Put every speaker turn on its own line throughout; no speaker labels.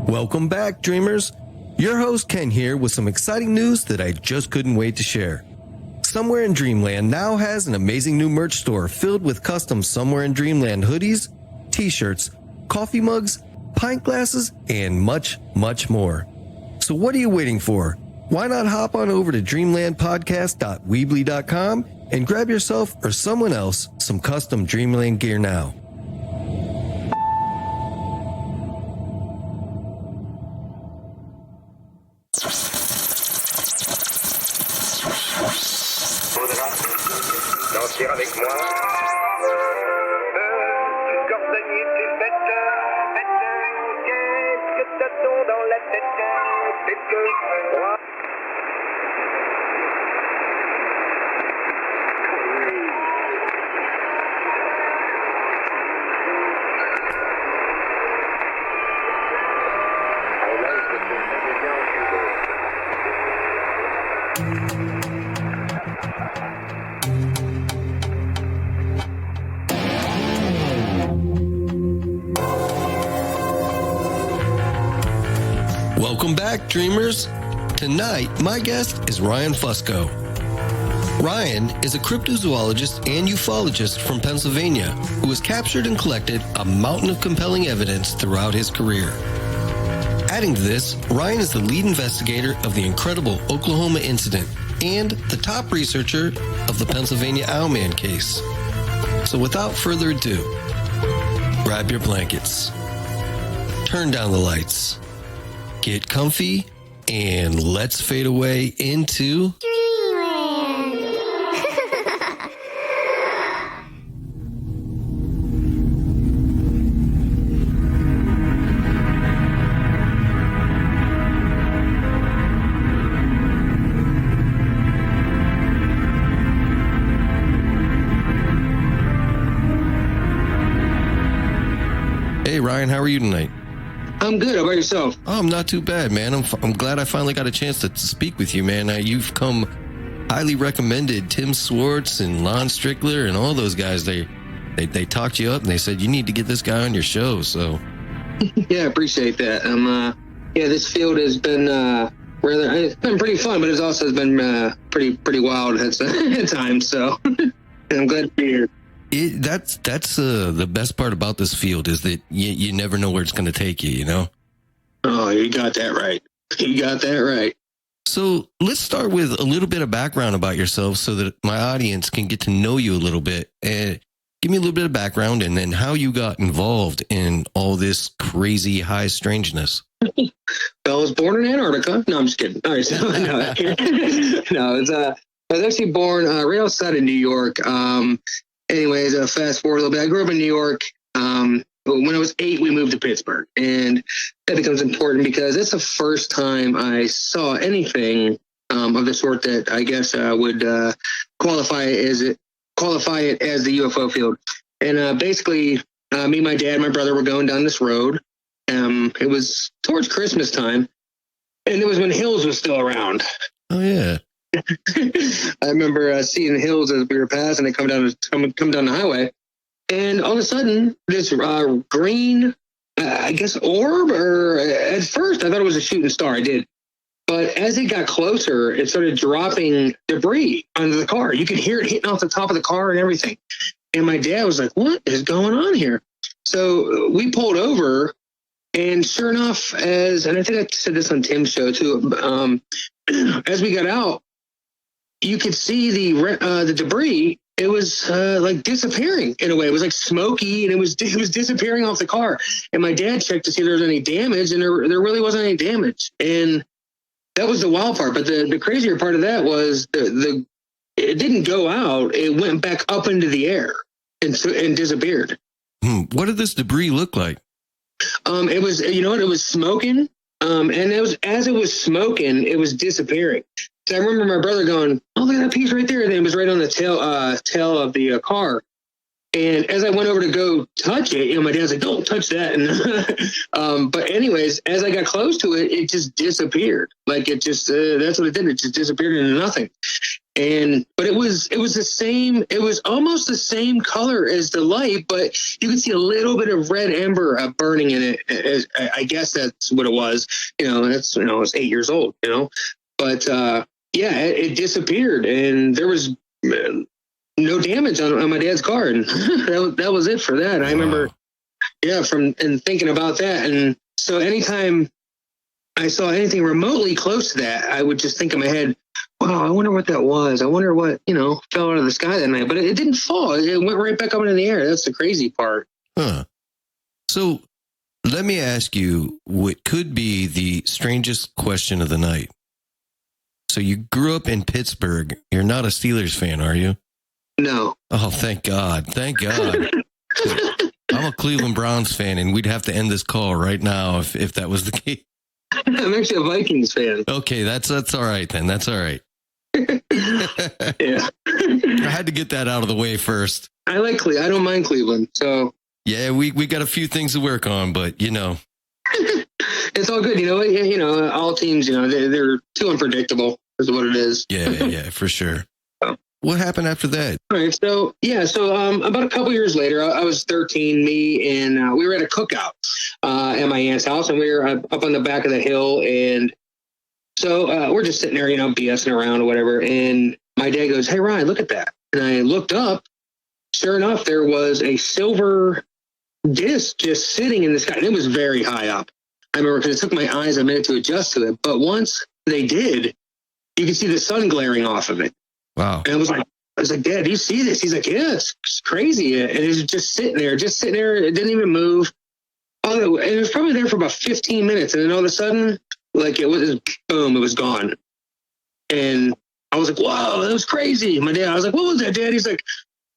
Welcome back, dreamers. Your host Ken here with some exciting news that I just couldn't wait to share. Somewhere in Dreamland now has an amazing new merch store filled with custom Somewhere in Dreamland hoodies, t-shirts, coffee mugs, pint glasses, and much, much more. So what are you waiting for? Why not hop on over to dreamlandpodcast.weebly.com and grab yourself or someone else some custom Dreamland gear now.
Danser avec moi. Du cordonnier tes fêtes, qu'est-ce que t'as dans la tête, c'est que moi.
Welcome back, dreamers. Tonight, my guest is Ryan Fusco. Ryan is a cryptozoologist and ufologist from Pennsylvania who has captured and collected a mountain of compelling evidence throughout his career. Adding to this, Ryan is the lead investigator of the incredible Oklahoma incident and the top researcher of the Pennsylvania Owlman case. So without further ado, grab your blankets, turn down the lights, get comfy, and let's fade away into
Dreamland.
Hey Ryan, how are you tonight?
I'm good. How about yourself?
Oh, I'm not too bad, man. I'm glad I finally got a chance to speak with you, man. You've come highly recommended. Tim Swartz and Lon Strickler and all those guys. They talked you up and they said you need to get this guy on your show. So
Yeah, I appreciate that. This field has been it's been pretty fun, but it's also been pretty wild at times. So I'm glad to be here.
that's the best part about this field is that you never know where it's going to take you, you know?
Oh, you got that right. You got that right.
So let's start with a little bit of background about yourself so that my audience can get to know you a little bit. Give me a little bit of background and then how you got involved in all this crazy high strangeness.
I was born in Antarctica. No, I'm just kidding. All right, so, I was actually born right outside of New York. Anyways, fast forward a little bit. I grew up in New York. But when I was 8, we moved to Pittsburgh, and that becomes important because it's the first time I saw anything of the sort that I guess would qualify it as the UFO field. And basically, me, my dad, my brother were going down this road. It was towards Christmas time, and it was when Hills was still around.
Oh yeah.
I remember seeing the Hills as we were passing. They come down the highway, and all of a sudden, this green, I guess, orb. Or at first, I thought it was a shooting star. I did, but as it got closer, it started dropping debris onto the car. You could hear it hitting off the top of the car and everything. And my dad was like, "What is going on here?" So we pulled over, and sure enough, and I think I said this on Tim's show too. As we got out, you could see the debris. It was like disappearing in a way. It was like smoky, and it was disappearing off the car. And my dad checked to see if there was any damage, and there really wasn't any damage. And that was the wild part. But the crazier part of that was it didn't go out. It went back up into the air and disappeared.
What did this debris look like?
It was, it was smoking. And as it was smoking, it was disappearing. So I remember my brother going, "Oh, look at that piece right there." And it was right on the tail of the car. And as I went over to go touch it, my dad's like, "Don't touch that." And but anyways, as I got close to it, it just disappeared. Like it just, that's what it did. It just disappeared into nothing. But it was the same. It was almost the same color as the light, but you could see a little bit of red ember burning in it. I guess that's what it was. I was 8 years old. But it disappeared, and there was no damage on my dad's car, and that was it for that. I remember, thinking about that, and so anytime I saw anything remotely close to that, I would just think in my head, wow, I wonder what that was. I wonder what, fell out of the sky that night. But it didn't fall. It went right back up into the air. That's the crazy part.
Huh. So let me ask you what could be the strangest question of the night. So you grew up in Pittsburgh. You're not a Steelers fan, are you?
No.
Oh, thank God. Thank God. I'm a Cleveland Browns fan, and we'd have to end this call right now if that was the case.
I'm actually a Vikings fan.
Okay, that's all right then. That's all right.
Yeah.
I had to get that out of the way first.
I like Cleveland. I don't mind Cleveland. So
yeah, we got a few things to work on, but
it's all good. All teams, they're too unpredictable is what it is.
Yeah, for sure. What happened after that?
All right. So about a couple years later, I was 13, me and we were at a cookout at my aunt's house, and we were up on the back of the hill. And so we're just sitting there, BSing around or whatever. And my dad goes, "Hey, Ryan, look at that." And I looked up. Sure enough, there was a silver disc just sitting in the sky. And it was very high up. I remember because it took my eyes a minute to adjust to it. But once they did, you could see the sun glaring off of it.
Wow.
And I was like, Dad, do you see this? He's like, yeah, it's crazy. And it was just sitting there. It didn't even move. And it was probably there for about 15 minutes. And then all of a sudden, it was boom, it was gone. And I was like, wow, that was crazy. I was like, what was that, Dad? He's like,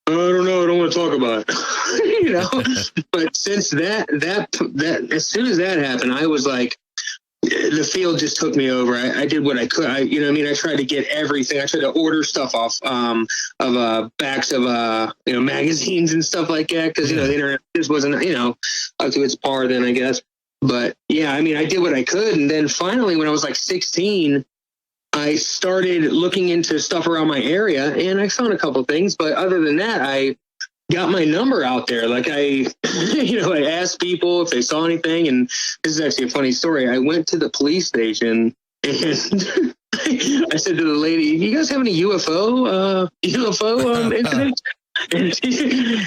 I don't know. I don't want to talk about it. But since that, as soon as that happened, I was like, the field just took me over. I did what I could. I tried to get everything. I tried to order stuff off of backs of magazines and stuff like that because the internet just wasn't up to its par then, I guess. But yeah, I did what I could, and then finally, when I was like 16, I started looking into stuff around my area, and I found a couple of things. But other than that, I got my number out there. I asked people if they saw anything. And this is actually a funny story. I went to the police station and I said to the lady, "You guys have any UFO incidents?" And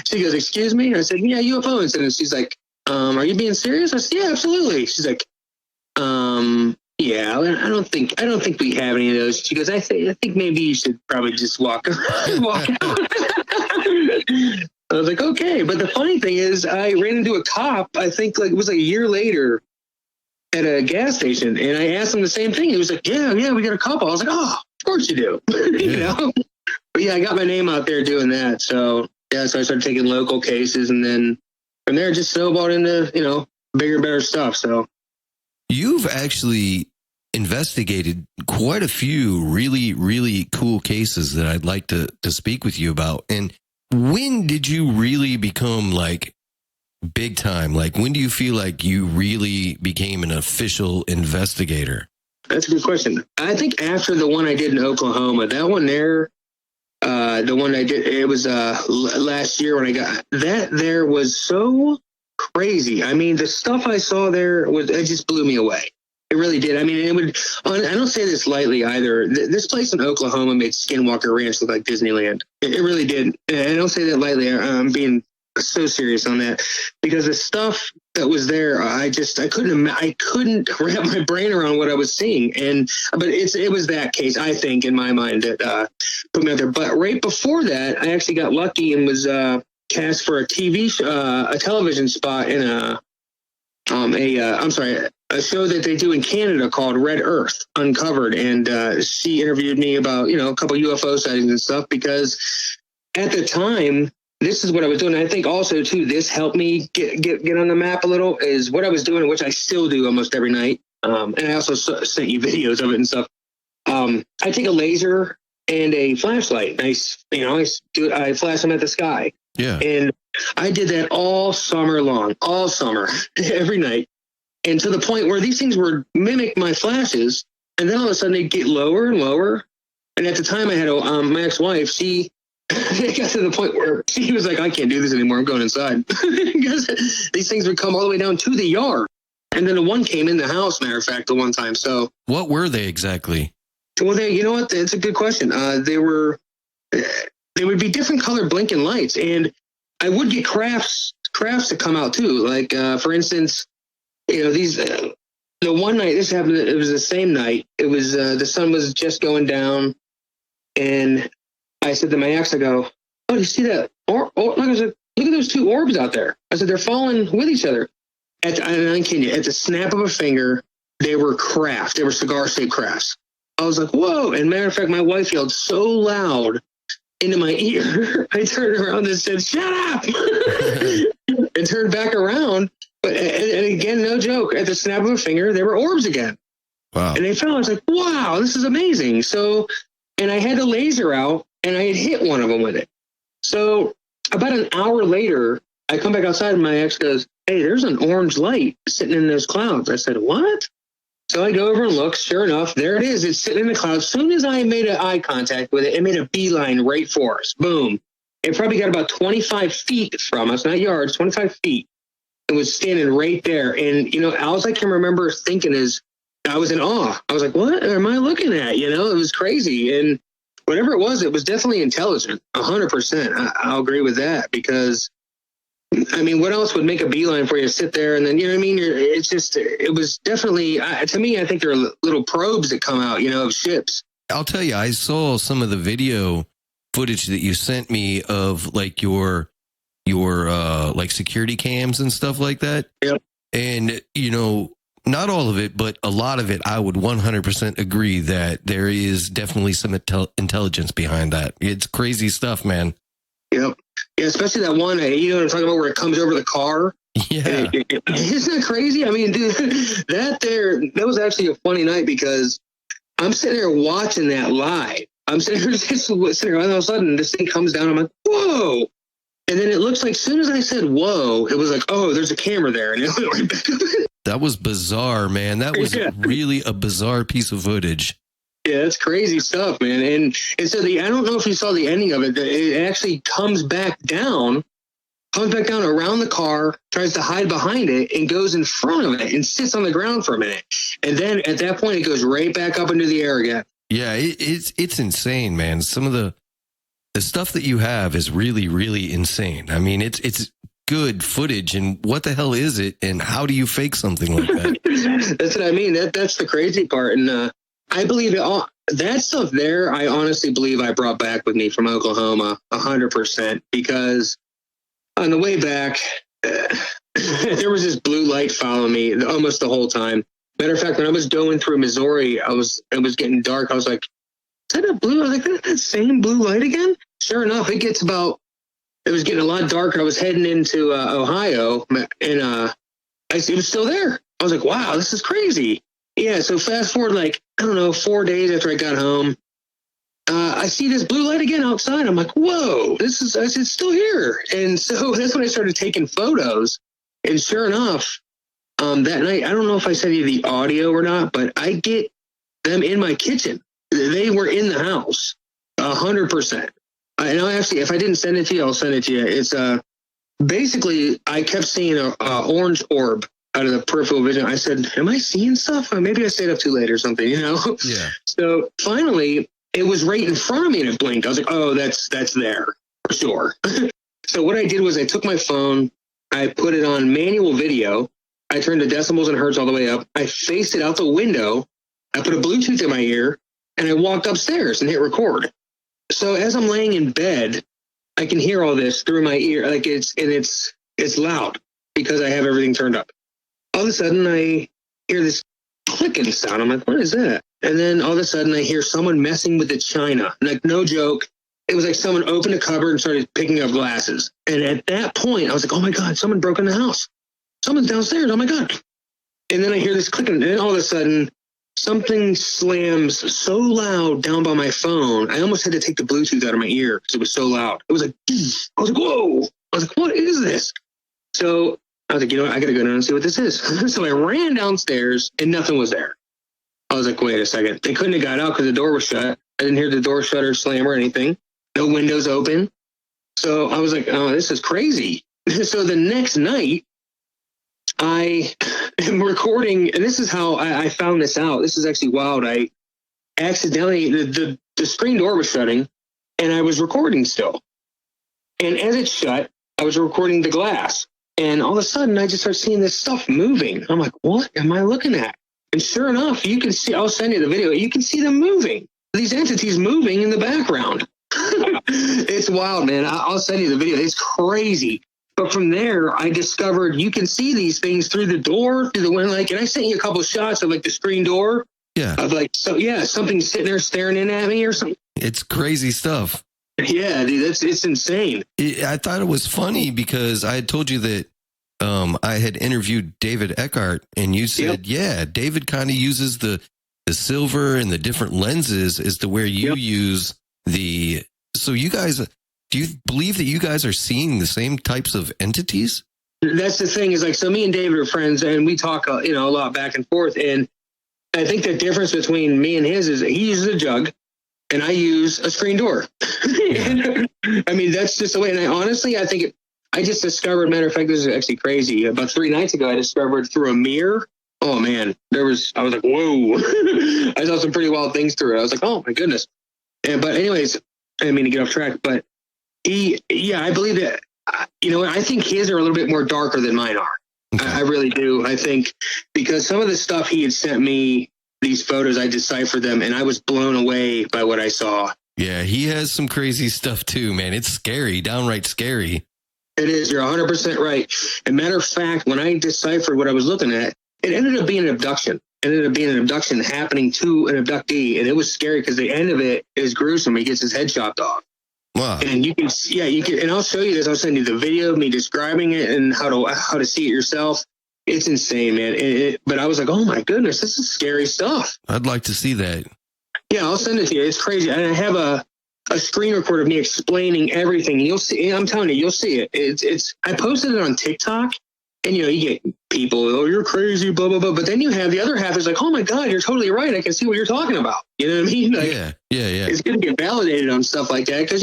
she goes, "Excuse me?" And I said, "Yeah, UFO incidents." She's like, "Are you being serious?" I said, "Yeah, absolutely." She's like, "Yeah, I don't think we have any of those." She goes, I think maybe you should probably just walk out." I was like, okay. But the funny thing is, I ran into a cop, I think it was a year later at a gas station. And I asked him the same thing. He was like, yeah, we got a couple. I was like, oh, of course you do. But yeah, I got my name out there doing that. So yeah, so I started taking local cases. And then from there, just snowballed into, bigger and better stuff. So
you've actually investigated quite a few really, really cool cases that I'd like to speak with you about. And when did you really become big time? When do you feel like you really became an official investigator?
That's a good question. I think after the one I did in Oklahoma, that one there, the one I did, it was last year when I got that there was so crazy. The stuff I saw there it just blew me away. It really did. I don't say this lightly either. This place in Oklahoma made Skinwalker Ranch look like Disneyland. It really did. And I don't say that lightly. I'm being so serious on that because the stuff that was there, I couldn't wrap my brain around what I was seeing. But it was that case, I think, in my mind that put me out there. But right before that, I actually got lucky and was cast for a television spot in a show that they do in Canada called Red Earth Uncovered. And she interviewed me about, a couple UFO sightings and stuff, because at the time, this is what I was doing. I think also, too, this helped me get on the map a little, is what I was doing, which I still do almost every night. And I also sent you videos of it and stuff. I take a laser and a flashlight. I flash them at the sky.
Yeah.
And I did that all summer long, every night. And to the point where these things would mimic my flashes. And then all of a sudden they get lower and lower. And at the time I had my ex-wife, she it got to the point where she was like, I can't do this anymore. I'm going inside. Because these things would come all the way down to the yard. And then the one came in the house, matter of fact, the one time. So
what were they exactly?
Well, you know what? It's a good question. They would be different color blinking lights. And I would get crafts to come out too. Like, for instance, these, the one night this happened, it was the same night. It was, the sun was just going down. And I said to my ex, I go, oh, do you see that? Look at those two orbs out there. I said, they're falling with each other. And I'm kidding you, at the snap of a finger, they were crafts. They were cigar-shaped crafts. I was like, whoa. And matter of fact, my wife yelled so loud into my ear, I turned around and said, shut up. And turned back around. But and again, no joke, at the snap of a finger, there were orbs again.
Wow.
And they fell. I was like, wow, this is amazing. So, and I had the laser out and I had hit one of them with it. So about an hour later, I come back outside and my ex goes, hey, there's an orange light sitting in those clouds. I said, what? So I go over and look. Sure enough, there it is. It's sitting in the clouds. As soon as I made eye contact with it, it made a beeline right for us. Boom. It probably got about 25 feet from us, not yards, 25 feet. It was standing right there. And, all I can remember thinking is I was in awe. I was like, what am I looking at? It was crazy. And whatever it was definitely intelligent. 100%. I'll agree with that because, what else would make a beeline for you to sit there and then, it was definitely, to me, I think there are little probes that come out, of ships.
I'll tell you, I saw some of the video footage that you sent me of like your like security cams and stuff like that.
Yep.
And, not all of it, but a lot of it, I would 100% agree that there is definitely some intelligence behind that. It's crazy stuff, man.
Yep. Yeah, especially that one, what I'm talking about, where it comes over the car.
Yeah.
Isn't that crazy? Dude, that was actually a funny night because I'm sitting there watching that live. I'm sitting there, all of a sudden, this thing comes down. I'm like, whoa. And then it looks like, as soon as I said, whoa, it was like, oh, there's a camera there. And it went right back up.
That was bizarre, man. That was really a bizarre piece of footage.
Yeah, it's crazy stuff, man. And so I don't know if you saw the ending of it. It actually comes back down around the car, tries to hide behind it, and goes in front of it and sits on the ground for a minute. And then at that point, it goes right back up into the air again.
Yeah, it's insane, man. Some of the stuff that you have is really, really insane. It's good footage, and what the hell is it? And how do you fake something like that?
That's what I mean. That's the crazy part. And I believe that stuff there, I honestly believe I brought back with me from Oklahoma 100%, because on the way back, there was this blue light following me almost the whole time. Matter of fact, when I was going through Missouri, it was getting dark. I was like, is that a blue? I was like, that same blue light again? Sure enough, it was getting a lot darker. I was heading into Ohio, and it was still there. I was like, wow, this is crazy. Yeah, so fast forward, 4 days after I got home, I see this blue light again outside. I'm like, whoa, it's still here. And so that's when I started taking photos. And sure enough, that night, I don't know if I sent you the audio or not, but I get them in my kitchen. They were in the house, 100%. And actually, if I didn't send it to you, I'll send it to you. It's basically, I kept seeing an orange orb out of the peripheral vision. I said, am I seeing stuff? Or maybe I stayed up too late or something,
Yeah.
So finally, it was right in front of me and it blinked. I was like, oh, that's there for sure. So what I did was I took my phone, I put it on manual video. I turned the decibels and hertz all the way up. I faced it out the window. I put a Bluetooth in my ear and I walked upstairs and hit record. So as I'm laying in bed, I can hear all this through my ear. It's loud because I have everything turned up. All of a sudden I hear this clicking sound. I'm like, what is that? And then all of a sudden I hear someone messing with the china. Like, no joke. It was like someone opened a cupboard and started picking up glasses. And at that point, I was like, oh my God, someone broke in the house. Someone's downstairs. Oh my God. And then I hear this clicking. And then all of a sudden, something slams so loud down by my phone. I almost had to take the Bluetooth out of my ear because it was so loud. It was like, I was like, whoa. I was like, what is this? So I was like, I got to go down and see what this is. So I ran downstairs and nothing was there. I was like, wait a second. They couldn't have got out because the door was shut. I didn't hear the door shutter slam or anything. No windows open. So I was like, oh, this is crazy. So the next night, I am recording, and this is how I found this out. This is actually wild. I accidentally, the screen door was shutting, and I was recording still. And as it shut, I was recording the glass. And all of a sudden, I just start seeing this stuff moving. I'm like, what am I looking at? And sure enough, you can see, I'll send you the video, you can see them moving. These entities moving in the background. It's wild, man. I'll send you the video. It's crazy. But from there, I discovered you can see these things through the door, through the window. Like, and I sent you a couple of shots of like the screen door.
Yeah.
Of like, so yeah, something sitting there staring in at me or something.
It's crazy stuff.
Yeah, dude, it's insane.
I thought it was funny because I had told you that I had interviewed David Eckhart, and you said, yeah, David kind of uses the silver and the different lenses as to where you use the. So you guys, do you believe that you guys are seeing the same types of entities?
That's the thing is like, so me and David are friends, and we talk, a lot back and forth. And I think the difference between me and his is he uses a jug, and I use a screen door. I mean, that's just the way. And I just discovered, matter of fact, this is actually crazy. About 3 nights ago, I discovered through a mirror. Oh man, I was like, whoa. I saw some pretty wild things through it. I was like, oh my goodness. But anyways, I didn't mean to get off track, but I believe that, I think his are a little bit more darker than mine are. Okay. I really do. I think because some of the stuff he had sent me, these photos, I deciphered them and I was blown away by what I saw.
Yeah, he has some crazy stuff too, man. It's scary, downright scary.
It is. You're 100% right. And matter of fact, when I deciphered what I was looking at, it ended up being an abduction. It ended up being an abduction happening to an abductee. And it was scary because the end of it is gruesome. He gets his head chopped off.
Wow.
And you can, and I'll show you this. I'll send you the video of me describing it and how to see it yourself. It's insane, man. But I was like, oh my goodness, this is scary stuff.
I'd like to see that.
Yeah, I'll send it to you. It's crazy. And I have a screen record of me explaining everything. You'll see. I'm telling you, you'll see it. It's. I posted it on TikTok, and you get people, oh, you're crazy, blah blah blah. But then you have the other half is like, oh my God, you're totally right. I can see what you're talking about. You know what I mean? Like,
yeah.
It's going to get validated on stuff like that because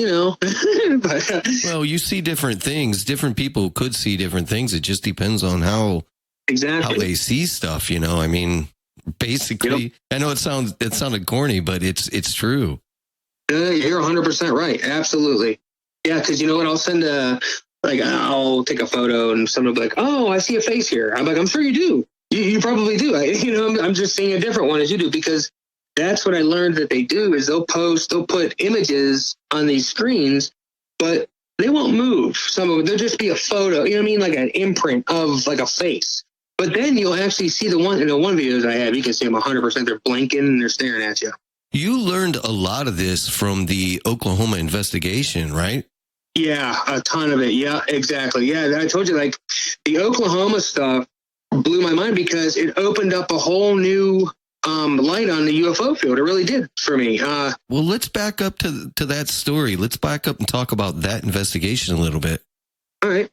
but,
well, you see different things. Different people could see different things. It just depends on how they see stuff. I mean, basically, I know it sounded corny, but it's true.
You're 100% right. Absolutely. Yeah, because you know what? I'll send I'll take a photo and someone will be like, oh, I see a face here. I'm like, I'm sure you do. You probably do. I'm just seeing a different one as you do because that's what I learned that they do is they'll put images on these screens, but they won't move. Some of it, there'll just be a photo, you know what I mean? Like an imprint of like a face. But then you'll actually see the one videos I have, you can see them 100%. They're blinking and they're staring at you.
You learned a lot of this from the Oklahoma investigation, right?
Yeah, a ton of it. Yeah, exactly. Yeah, I told you, like, the Oklahoma stuff blew my mind because it opened up a whole new light on the UFO field. It really did for me.
Well, let's back up to that story. Let's back up and talk about that investigation a little bit.
All right.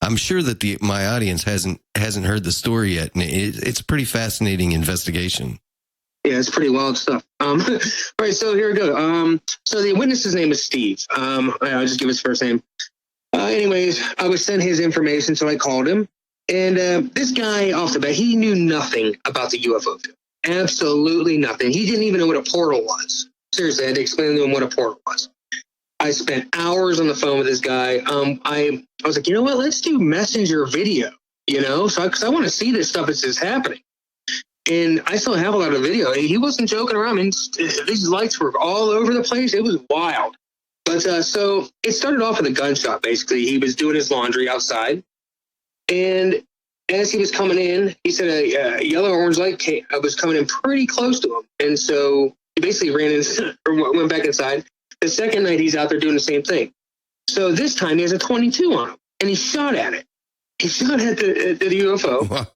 I'm sure that my audience hasn't heard the story yet, and it's a pretty fascinating investigation.
Yeah, it's pretty wild stuff. All right, so here we go. So the witness's name is Steve. I'll just give his first name. Anyways, I was sent his information, so I called him. And this guy, off the bat, he knew nothing about the UFO field. Absolutely nothing. He didn't even know what a portal was. Seriously, I had to explain to him what a portal was. I spent hours on the phone with this guy. I was like, you know what? Let's do messenger video, so because I want to see this stuff as it's happening. And I still have a lot of video. He wasn't joking around. I mean, these lights were all over the place. It was wild. But so it started off with a gun shop, basically. He was doing his laundry outside. And as he was coming in, he said a yellow-orange light was coming in pretty close to him. And so he basically went back inside. The second night, he's out there doing the same thing. So this time, he has a 22 on him. And he shot at it. He shot at the UFO.
Wow.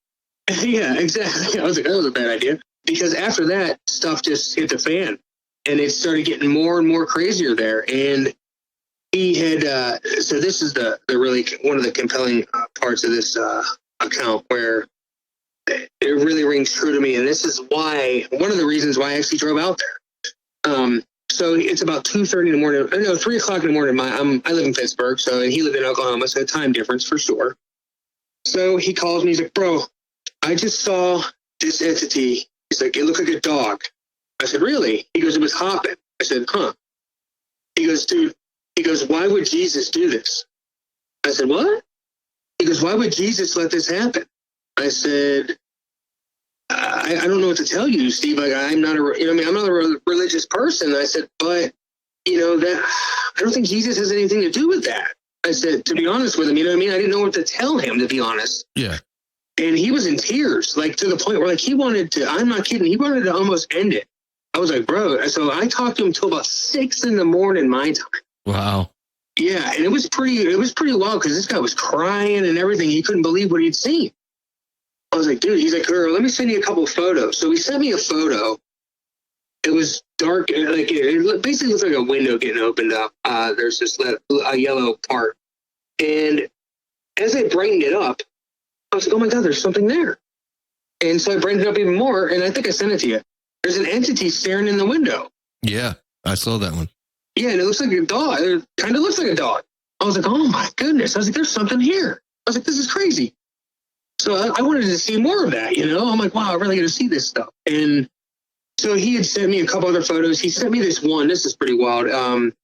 Yeah, exactly. I was like, that was a bad idea. Because after that, stuff just hit the fan. And it started getting more and more crazier there. And he had, so this is the really, one of the compelling parts of this account where it really rings true to me. And this is why, one of the reasons why I actually drove out there. So it's about 2:30 in the morning. No, 3 o'clock in the morning. I live in Pittsburgh, so and he lived in Oklahoma, so time difference for sure. So he calls me. He's like, "Bro, I just saw this entity." He's like, "It looked like a dog." I said, "Really?" He goes, "It was hopping." I said, "Huh." He goes, "Dude," he goes, "Why would Jesus do this?" I said, "What?" He goes, "Why would Jesus let this happen?" I said, I don't know what to tell you, Steve. Like, I'm not I'm not a religious person. I said, but, that I don't think Jesus has anything to do with that. I said, to be honest with him, I didn't know what to tell him, to be honest.
Yeah.
And he was in tears, like to the point where like he wanted to, I'm not kidding, he wanted to almost end it. I was like, bro. So I talked to him till about 6 a.m. my time.
Wow.
Yeah. And it was pretty wild because this guy was crying and everything. He couldn't believe what he'd seen. I was like, dude, he's like, girl, let me send you a couple of photos. So he sent me a photo. It was dark. Like it basically looked like a window getting opened up. There's this a yellow part. And as I brightened it up, I was like, oh my God, there's something there. And so I brightened it up even more. And I think I sent it to you. There's an entity staring in the window.
Yeah, I saw that one.
Yeah, and it looks like a dog. It kind of looks like a dog. I was like, oh my goodness. I was like, there's something here. I was like, this is crazy. So I wanted to see more of that, I'm like, wow, I really got to see this stuff. And so he had sent me a couple other photos. He sent me this one. This is pretty wild.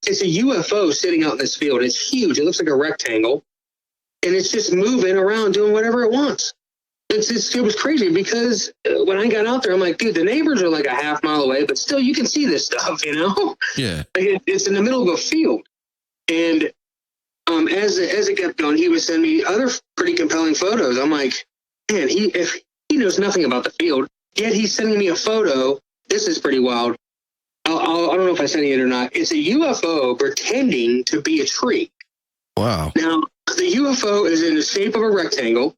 It's a UFO sitting out in this field. It's huge. It looks like a rectangle. And it's just moving around doing whatever it wants. It was crazy because when I got out there, I'm like, dude, the neighbors are like a half mile away, but still you can see this stuff,
Yeah.
Like it's in the middle of a field. And as it kept going, he would send me other pretty compelling photos. I'm like, man, if he knows nothing about the field, yet he's sending me a photo. This is pretty wild. I don't know if I sent it or not. It's a UFO pretending to be a tree.
Wow.
Now, the UFO is in the shape of a rectangle.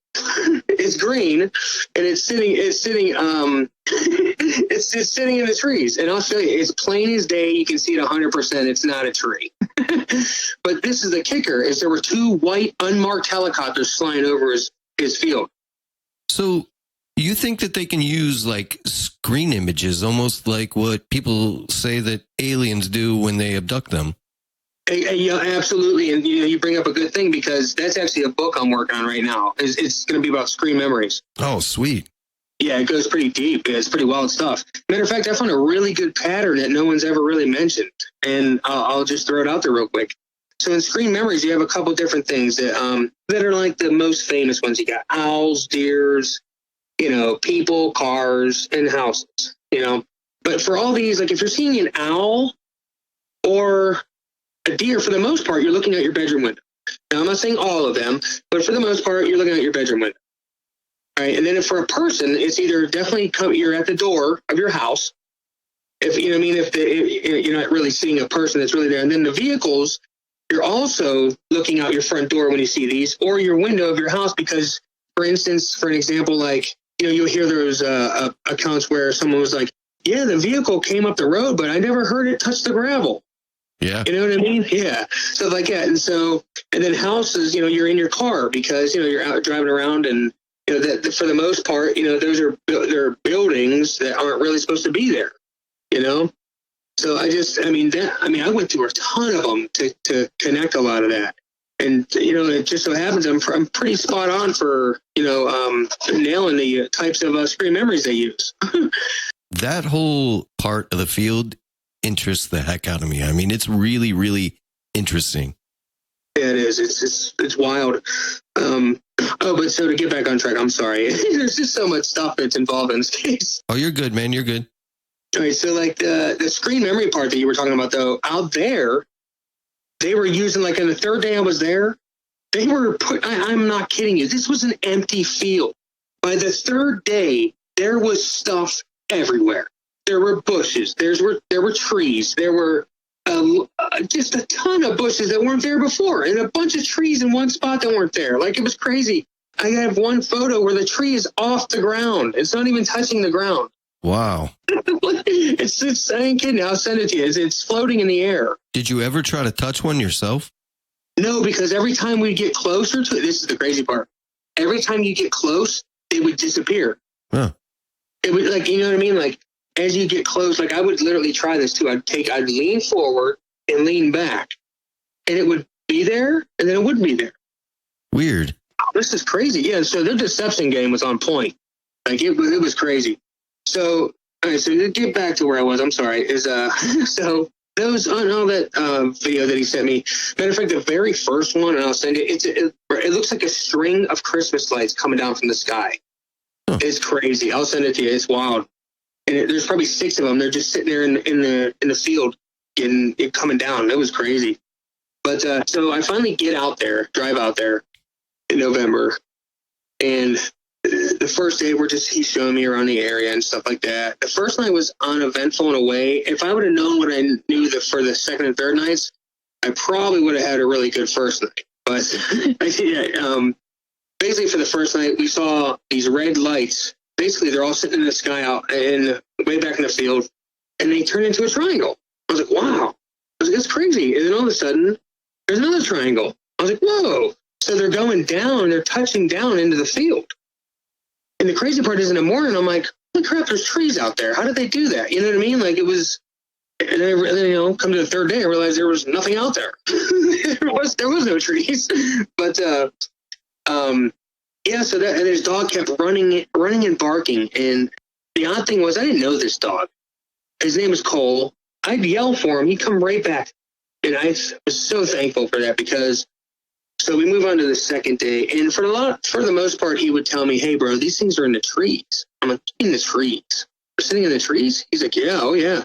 It's green, and it's sitting. It's sitting in the trees. And I'll show you. It's plain as day. You can see it 100%. It's not a tree. But this is the kicker: is there were 2 white unmarked helicopters flying over his field. So
you think that they can use like screen images, almost like what people say that aliens do when they abduct them?
Yeah, absolutely. And you bring up a good thing because that's actually a book I'm working on right now. It's going to be about screen memories.
Oh, sweet.
Yeah, it goes pretty deep. It's pretty wild stuff. Matter of fact, I found a really good pattern that no one's ever really mentioned. And I'll just throw it out there real quick. So in screen memories, you have a couple different things that are like the most famous ones. You got owls, deers, people, cars, and houses, But for all these, like if you're seeing an owl or a deer, for the most part, you're looking out your bedroom window. Now, I'm not saying all of them, but for the most part, you're looking out your bedroom window. All right. And then if for a person, it's either definitely you're at the door of your house. If if you're not really seeing a person that's really there. And then the vehicles, you're also looking out your front door when you see these, or your window of your house, because, for instance, for an example, like, you'll hear those accounts where someone was like, yeah, the vehicle came up the road, but I never heard it touch the gravel.
Yeah.
You know what I mean? Yeah. So like that. And then houses, you're in your car because, you're out driving around and, that for the most part, those are buildings that aren't really supposed to be there, So I went through a ton of them to connect a lot of that. And, it just so happens I'm pretty spot on for, nailing the types of screen memories they use.
That whole part of the field interests the heck out of me. I mean, it's really, really interesting.
Yeah, it is. It's wild. But so to get back on track, I'm sorry. There's just so much stuff that's involved in this case.
Oh, you're good, man. You're good.
All right. So like the screen memory part that you were talking about, though, out there, they were using, like, on the third day I was there, they were I'm not kidding you. This was an empty field. By the third day, there was stuff everywhere. There were bushes. There were trees. There were just a ton of bushes that weren't there before, and a bunch of trees in one spot that weren't there. Like, it was crazy. I have one photo where the tree is off the ground. It's not even touching the ground.
Wow.
It's I ain't kidding. I'll send it to you. It's floating in the air.
Did you ever try to touch one yourself?
No, because every time we get closer to it, this is the crazy part. Every time you get close, they would disappear.
Huh.
It would, like, you know what I mean? Like, as you get close, like I would literally try this too. I'd lean forward and lean back, and it would be there, and then it wouldn't be there.
Weird.
This is crazy. Yeah, so their deception game was on point. Like it was crazy. So, all right, so to get back to where I was, I'm sorry, is so those on all that video that he sent me. Matter of fact, the very first one, and I'll send it. It looks like a string of Christmas lights coming down from the sky. Huh. It's crazy. I'll send it to you. It's wild. And there's probably 6 of them. They're just sitting there in the field, getting it coming down. It was crazy. But so I finally drive out there in November, and the first day he's showing me around the area and stuff like that. The first night was uneventful in a way. If I would have known what I knew for the second and third nights, I probably would have had a really good first night. But basically for the first night, we saw these red lights. Basically, they're all sitting in the sky out and way back in the field, and they turned into a triangle. I was like, wow. I was like, that's crazy. And then all of a sudden, there's another triangle. I was like, whoa. So they're going down, they're touching down into the field. And the crazy part is in the morning, I'm like, holy crap, there's trees out there. How did they do that? You know what I mean? Like it was, and then, come to the third day, I realized there was nothing out there. there was no trees. But, yeah, so and this dog kept running and barking. And the odd thing was I didn't know this dog. His name is Cole. I'd yell for him. He'd come right back. And I was so thankful for that because so we move on to the second day, and for the most part, he would tell me, "Hey, bro, these things are in the trees." I'm like, "In the trees? We're sitting in the trees?" He's like, "Yeah, oh yeah."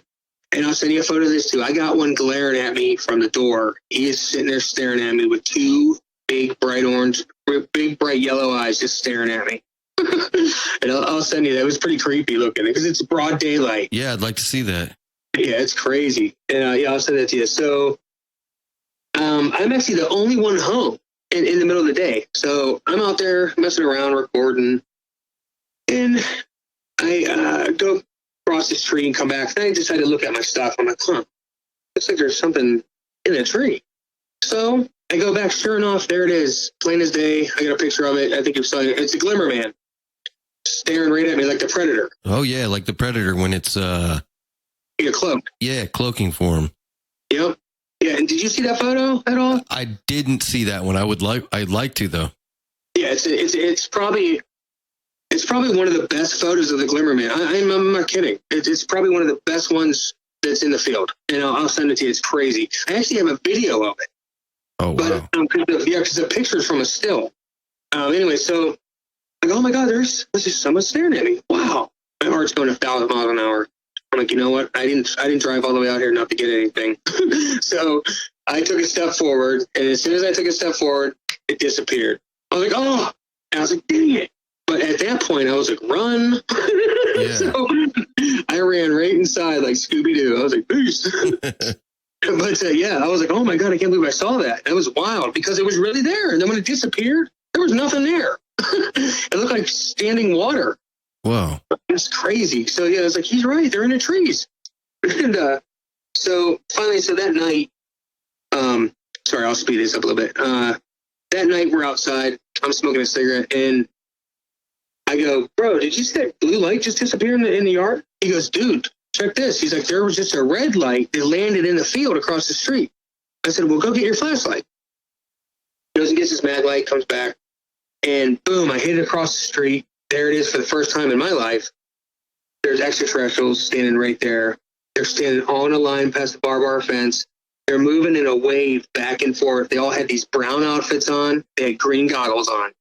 And I'll send you a photo of this too. I got one glaring at me from the door. He is sitting there staring at me with 2 big, bright yellow eyes, just staring at me. And I'll send you that. It was pretty creepy looking because it's broad daylight.
Yeah, I'd like to see that.
Yeah, it's crazy. And yeah, I'll send that to you. So I'm actually the only one home in the middle of the day. So I'm out there messing around, recording, and I go across the street and come back. And I decide to look at my stuff. I'm like, looks like there's something in a tree. So I go back. Sure enough, there it is, plain as day. I got a picture of it. I think it's a glimmer man staring right at me like the Predator.
Oh yeah, like the Predator when it's
cloaked.
Yeah, cloaking form.
Yep. Yeah, and did you see that photo at all? I
didn't see that one. I'd like to though.
Yeah, it's probably one of the best photos of the glimmer man. I'm not kidding. It's probably one of the best ones that's in the field, and I'll send it to you. It's crazy. I actually have a video of it.
Oh wow!
But because the picture's from a still. Anyway, so I go, oh my God, there's just someone staring at me. Wow, my heart's going 1,000 miles an hour. I'm like, you know what? I didn't drive all the way out here not to get anything. So I took a step forward, and as soon as I took a step forward, it disappeared. I was like, oh, and I was like, dang it. But at that point, I was like, run. Yeah. So I ran right inside like Scooby-Doo. I was like, peace. But yeah, I was like, oh my God, I can't believe I saw that. That was wild because it was really there. And then when it disappeared, there was nothing there. It looked like standing water.
Wow.
It's crazy. So yeah, I was like, he's right. They're in the trees. And so finally, so that night, sorry, I'll speed this up a little bit. That night we're outside. I'm smoking a cigarette, and I go, bro, did you see that blue light just disappear in the yard? He goes, dude, check this. He's like, there was just a red light that landed in the field across the street. I said, well, go get your flashlight. He goes and gets his mag light, comes back, and boom, I hit it across the street. There it is for the first time in my life. There's extraterrestrials standing right there. They're standing on a line past the barbed wire fence. They're moving in a wave back and forth. They all had these brown outfits on. They had green goggles on.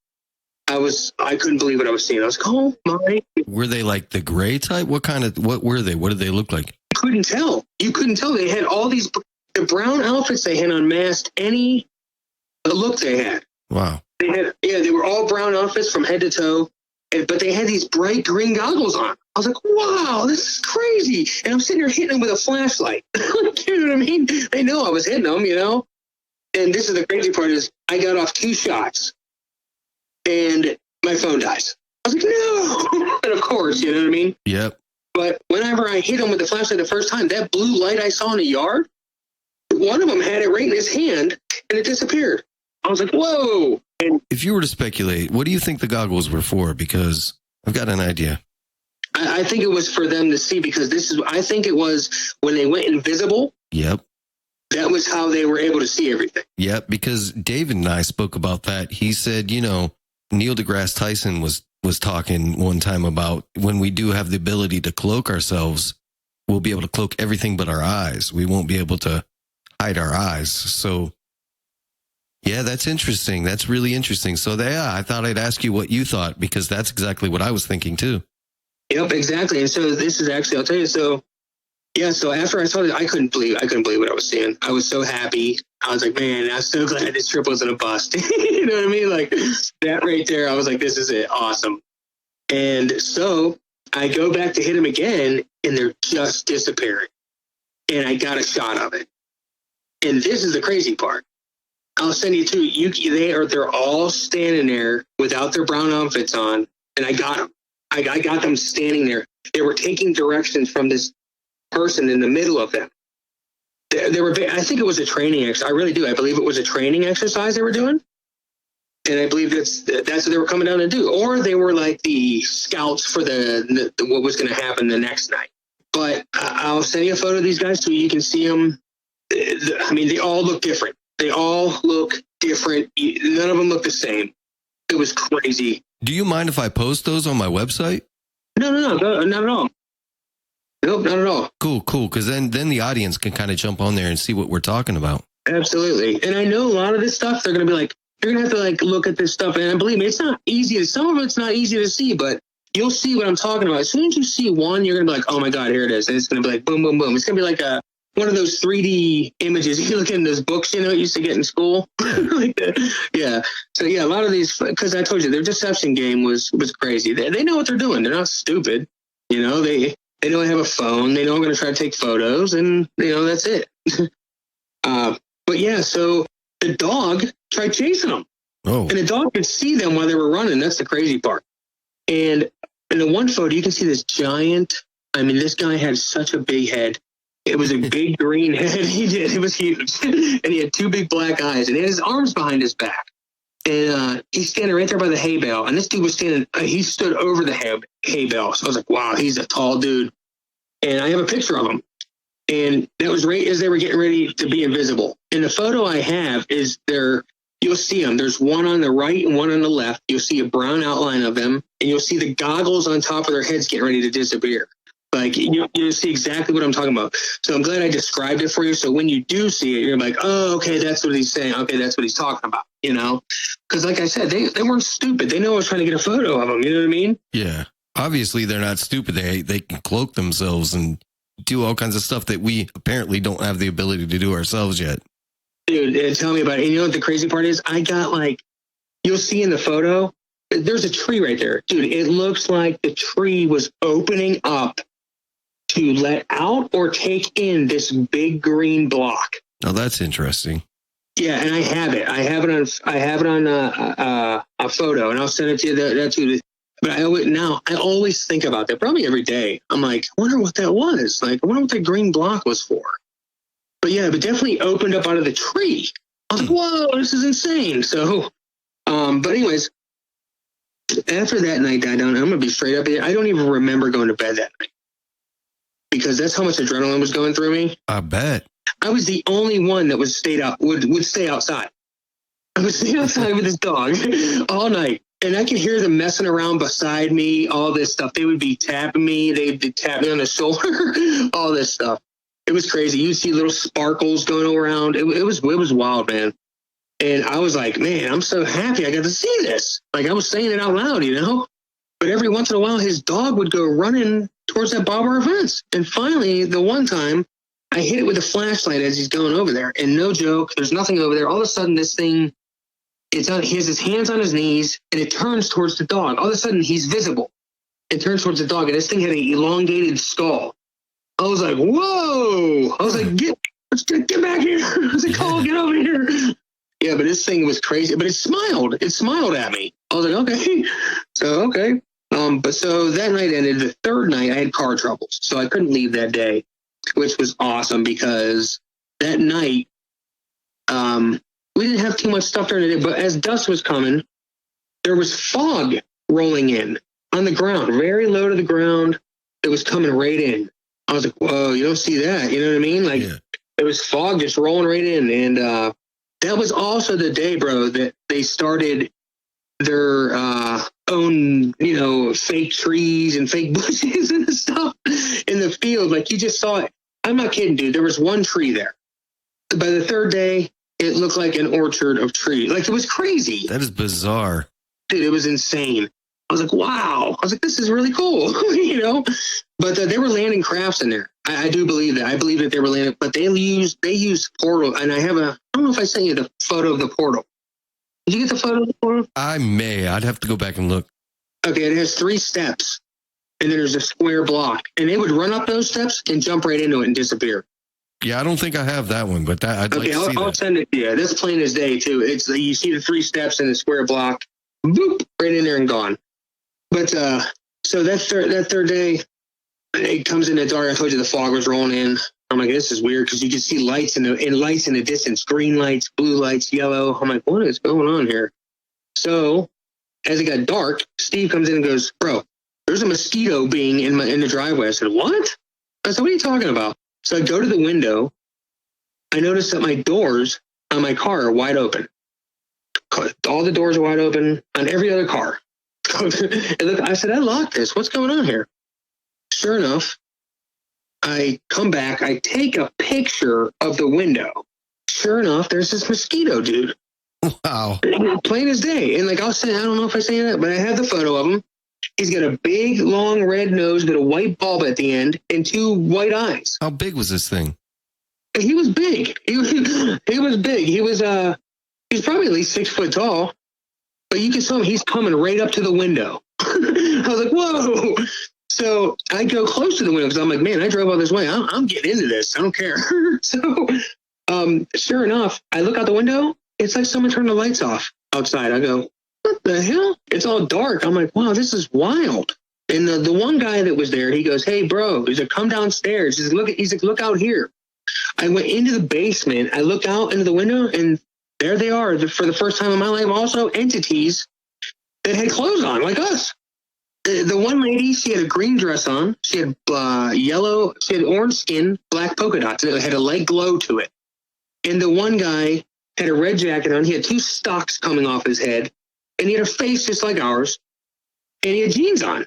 I couldn't believe what I was seeing. I was like, oh my.
Were they like the gray type? What were they? What did they look like?
You couldn't tell. They had all the brown outfits they had unmasked any look they had.
Wow.
They were all brown outfits from head to toe. But they had these bright green goggles on. I was like, wow, this is crazy. And I'm sitting there hitting them with a flashlight. You know what I mean? They know I was hitting them, you know? And this is the crazy part is I got off 2 shots and my phone dies. I was like, no. And of course, you know what I mean?
Yep.
But whenever I hit him with the flashlight the first time, that blue light I saw in the yard, one of them had it right in his hand and it disappeared. I was like, whoa. And
if you were to speculate, what do you think the goggles were for? Because I've got an idea.
I think it was for them to see, because I think it was when they went invisible.
Yep.
That was how they were able to see everything.
Yep. Because David and I spoke about that. He said, Neil deGrasse Tyson was talking one time about when we do have the ability to cloak ourselves, we'll be able to cloak everything but our eyes. We won't be able to hide our eyes. So, yeah, that's interesting. That's really interesting. So, I thought I'd ask you what you thought, because that's exactly what I was thinking too.
Yep, exactly. And so this is actually, I'll tell you, so after I saw it, I couldn't believe what I was seeing. I was so happy. I was like, man, I'm so glad this trip wasn't a bust. You know what I mean? Like that right there, I was like, this is it. Awesome. And so I go back to hit them again, and they're just disappearing. And I got a shot of it. And this is the crazy part. I'll send you two. They're all standing there without their brown outfits on, and I got them. I got them standing there. They were taking directions from this person in the middle of them. They were. I think it was a training exercise. I really do. I believe it was a training exercise they were doing, and I believe that's what they were coming down to do. Or they were like the scouts for the what was going to happen the next night. But I'll send you a photo of these guys so you can see them. I mean, they all look different. They all look different. None of them look the same. It was crazy.
Do you mind if I post those on my website?
No, not at all. Nope, not at all.
Cool. Because then the audience can kind of jump on there and see what we're talking about.
Absolutely. And I know a lot of this stuff, they're going to be like, you're going to have to like look at this stuff. And believe me, it's not easy. Some of it's not easy to see, but you'll see what I'm talking about. As soon as you see one, you're going to be like, oh my God, here it is. And it's going to be like, boom, boom, boom. It's going to be like one of those 3D images you look in those books, you used to get in school. Like that. Yeah. So yeah, a lot of these, because I told you their deception game was crazy. They know what they're doing. They're not stupid. They know I have a phone. They know I'm going to try to take photos, and that's it. But yeah, so the dog tried chasing them.
Oh.
And the dog could see them while they were running. That's the crazy part. And in the one photo, you can see this giant. I mean, this guy had such a big head. It was a big green head. He did. It was huge. And he had two big black eyes, and he had his arms behind his back. And he's standing right there by the hay bale. And this dude was standing, he stood over the hay bale. So I was like, wow, he's a tall dude. And I have a picture of him. And that was right as they were getting ready to be invisible. And the photo I have is you'll see them. There's one on the right and one on the left. You'll see a brown outline of them. And you'll see the goggles on top of their heads getting ready to disappear. Like, you'll see exactly what I'm talking about. So I'm glad I described it for you. So when you do see it, you're like, oh, okay, that's what he's saying. Okay, that's what he's talking about, Because like I said, they weren't stupid. They know I was trying to get a photo of them. You know what I mean?
Yeah. Obviously, they're not stupid. They can cloak themselves and do all kinds of stuff that we apparently don't have the ability to do ourselves yet. Dude,
tell me about it. And you know what the crazy part is? I got you'll see in the photo, there's a tree right there. Dude, it looks like the tree was opening up to let out or take in this big green block.
Oh, that's interesting.
Yeah, and I have it. I have it on a photo, and I'll send it to you. That too. But I always think about that. Probably every day. I'm like, I wonder what that was. Like, I wonder what that green block was for. But yeah, it definitely opened up out of the tree. I was like, whoa, this is insane. So, but anyways, after that night died down, I'm gonna be straight up. I don't even remember going to bed that night, because that's how much adrenaline was going through me.
I bet.
I was the only one that would stay outside. I would stay outside with this dog all night. And I could hear them messing around beside me, all this stuff. They would be tapping me. They'd tap me on the shoulder, all this stuff. It was crazy. You'd see little sparkles going around. It was wild, man. And I was like, man, I'm so happy I got to see this. Like, I was saying it out loud, But every once in a while, his dog would go running towards that barbed wire fence. And finally, the one time, I hit it with a flashlight as he's going over there. And no joke, there's nothing over there. All of a sudden, this thing, he has his hands on his knees, and it turns towards the dog. All of a sudden, he's visible. It turns towards the dog, and this thing had an elongated skull. I was like, whoa. I was like, get back here. I was like, oh, get over here. Yeah, but this thing was crazy. But it smiled. It smiled at me. I was like, okay. So, okay. But so that night ended. The third night, I had car troubles. So I couldn't leave that day, which was awesome, because that night, we didn't have too much stuff during the day, but as dusk was coming, there was fog rolling in. on the ground, very low to the ground. It was coming right in. I was like, whoa, you don't see that. You know what I mean? Like, It was fog just rolling right in. And that was also the day, bro, that they started their own, fake trees and fake bushes and stuff in the field. Like, you just saw it. I'm not kidding, dude. There was one tree there. By the third day, it looked like an orchard of trees. Like, it was crazy.
That is bizarre.
Dude, it was insane. I was like, wow. I was like, this is really cool, But they were landing crafts in there. I do believe that. I believe that they were landing, but they use portal. And I don't know if I sent you the photo of the portal. Did you get the photo of the portal?
I may. I'd have to go back and look.
Okay, it has 3 steps, and then there's a square block. And they would run up those steps and jump right into it and disappear.
Yeah, I don't think I have that one, but I'd like to see
I'll send it to you. That's plain as day, too. It's you see the 3 steps in the square block, boop, right in there and gone. But so that third day, it comes in the dark. I told you the fog was rolling in. I'm like, this is weird because you can see lights in the distance, green lights, blue lights, yellow. I'm like, what is going on here? So as it got dark, Steve comes in and goes, bro, there's a mosquito being in the driveway. I said, what? I said, what are you talking about? So I go to the window. I notice that my doors on my car are wide open. All the doors are wide open on every other car. And look, I said, I locked this. What's going on here? Sure enough, I come back. I take a picture of the window. Sure enough, there's this mosquito, dude.
Wow.
Plain as day. And like I don't know if I say that, but I have the photo of him. He's got a big, long red nose with a white bulb at the end and 2 white eyes.
How big was this thing?
He was big. He was big. He was probably at least 6 foot tall. But you can tell him he's coming right up to the window. I was like, whoa. So I go close to the window because I'm like, man, I drove all this way. I'm getting into this. I don't care. So sure enough, I look out the window. It's like someone turned the lights off outside. I go, what the hell? It's all dark. I'm like, wow, this is wild. And the one guy that was there, he goes, hey, bro, he's like, come downstairs. He's like, look out here. I went into the basement. I looked out into the window, and there they are for the first time in my life. Also, entities that had clothes on, like us. The one lady, she had a green dress on. She had yellow, she had orange skin, black polka dots. It had a light glow to it. And the one guy had a red jacket on. He had 2 stalks coming off his head. And he had a face just like ours. And he had jeans on.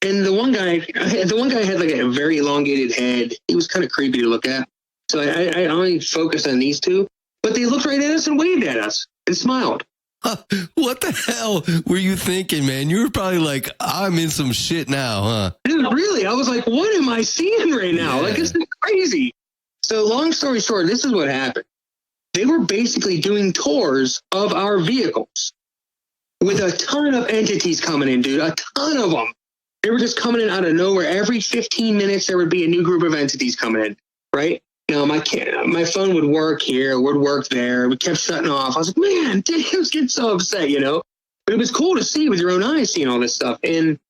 And the one guy had like a very elongated head. He was kind of creepy to look at. So I only focused on these 2. But they looked right at us and waved at us and smiled.
What the hell were you thinking, man? You were probably like, I'm in some shit now, huh?
Dude, really? I was like, what am I seeing right now?
Yeah.
Like, it's crazy. So long story short, this is what happened. They were basically doing tours of our vehicles with a ton of entities coming in, dude. A ton of them. They were just coming in out of nowhere. Every 15 minutes, there would be a new group of entities coming in, right? My phone would work here, would work there. We kept shutting off. I was like, man, I was getting so upset, But it was cool to see with your own eyes, seeing all this stuff. And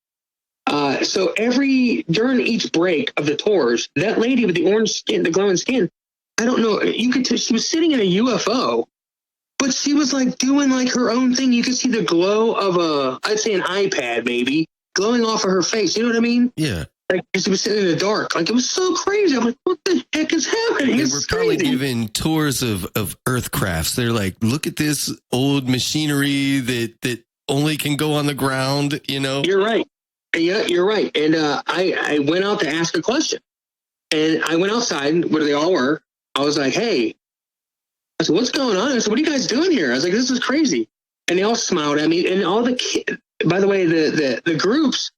so during each break of the tours, that lady with the orange skin, the glowing skin, I don't know, you could tell she was sitting in a UFO, but she was like doing like her own thing. You could see the glow of I'd say an iPad maybe, glowing off of her face. You know what I mean?
Yeah.
Like, she was sitting in the dark. Like, it was so crazy. I'm like, what the heck is happening?
They
It's
were probably
crazy.
giving tours of Earth crafts. They're like, look at this old machinery that only can go on the ground,
You're right. Yeah, you're right. And I went out to ask a question. And I went outside where they all were. I was like, hey. I said, what's going on? I said, what are you guys doing here? I was like, this is crazy. And they all smiled at me. And all the kids, by the way, the groups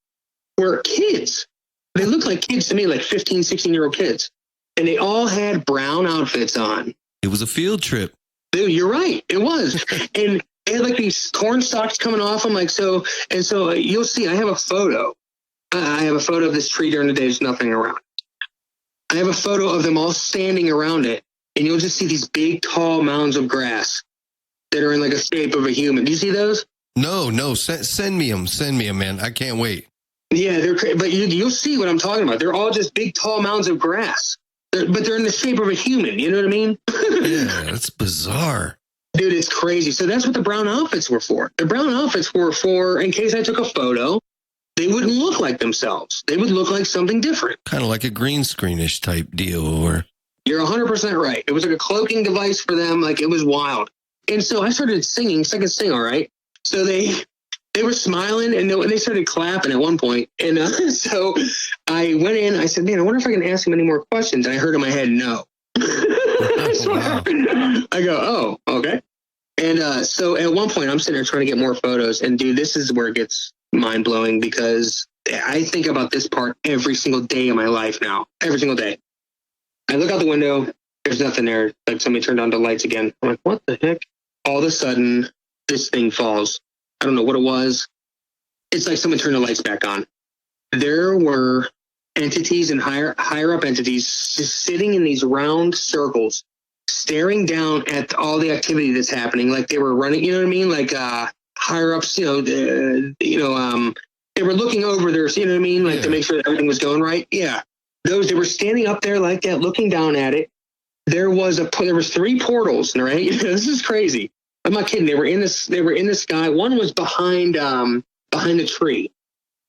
were kids. They looked like kids to me, like 15, 16-year-old kids. And they all had brown outfits on.
It was a field trip.
Dude, you're right. It was. And they had like these corn stalks coming off them. Like, so you'll see, I have a photo. I have a photo of this tree during the day. There's nothing around. I have a photo of them all standing around it. And you'll just see these big, tall mounds of grass that are in like a shape of a human. Do you see those?
No. Send me them. Send me them, man. I can't wait.
Yeah, but you'll see what I'm talking about. They're all just big, tall mounds of grass. But they're in the shape of a human. You know what I mean?
Yeah, that's bizarre.
Dude, it's crazy. So that's what the brown outfits were for. The brown outfits were for in case I took a photo. they wouldn't look like themselves. They would look like something different.
Kind of like a green screenish type deal, or
You're 100% right. It was like a cloaking device for them. Like, it was wild. And so I started singing, so I could sing, all right. So they were smiling and they started clapping at one point. And so I went in, I said, man, I wonder if I can ask him any more questions. And I heard in my head, no.
wow.
I go, oh, okay. And so at one point I'm sitting there trying to get more photos, and dude, this is where it gets mind blowing, because I think about this part every single day of my life now, every single day. I look out the window, there's nothing there. Like, somebody turned on the lights again. I'm like, what the heck? All of a sudden, this thing falls. I don't know what it was. It's like someone turned the lights back on. There were entities and higher up entities just sitting in these round circles, staring down at all the activity that's happening. Like they were running, you know what I mean? Like higher ups, they were looking over their, you know what I mean? Like to make sure that everything was going right. Yeah. They were standing up there like that, looking down at it. There was 3 portals, right? This is crazy. I'm not kidding. They were in the sky. One was behind the tree,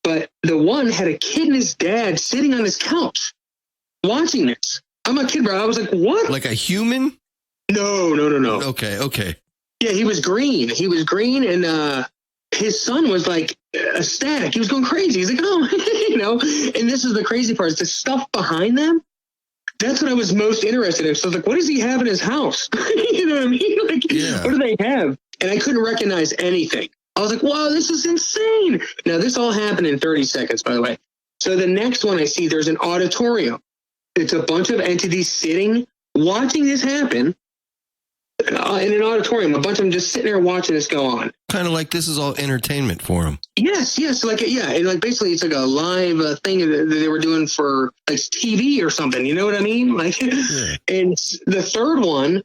but the one had a kid and his dad sitting on his couch watching this. I'm not kidding, bro. I was like, what?
Like a human?
No.
Okay.
Yeah, he was green. And his son was like ecstatic. He was going crazy. He's like, oh, and this is the crazy part. Is the stuff behind them. That's what I was most interested in. So I was like, what does he have in his house? You know what I mean? Like, what do they have? And I couldn't recognize anything. I was like, wow, this is insane. Now, this all happened in 30 seconds, by the way. So the next one I see, there's an auditorium. It's a bunch of entities sitting, watching this happen in an auditorium. A bunch of them just sitting there watching this go on.
Kind of like this is all entertainment for them.
Yes. And like basically it's like a live thing that they were doing for like TV or something. You know what I mean? Like, yeah. And the third one,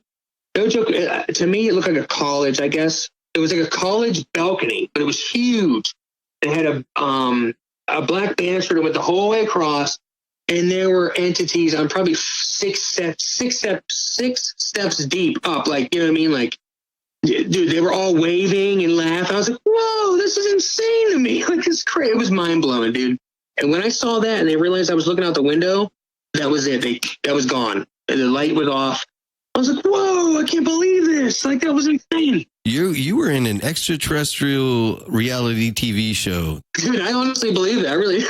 no joke, to me, it looked like a college, I guess. It was like a college balcony, but it was huge. It had a black banister that went the whole way across, and there were entities on probably six steps deep up. Like, you know what I mean? Like, dude, they were all waving and laughing. I was like, whoa, this is insane to me. Like, it's crazy. It was mind blowing, dude. And when I saw that and they realized I was looking out the window, that was it. That was gone. The light was off. I was like, whoa, I can't believe this. Like, that was insane.
You were in an extraterrestrial reality TV show.
Dude, I honestly believe that. I really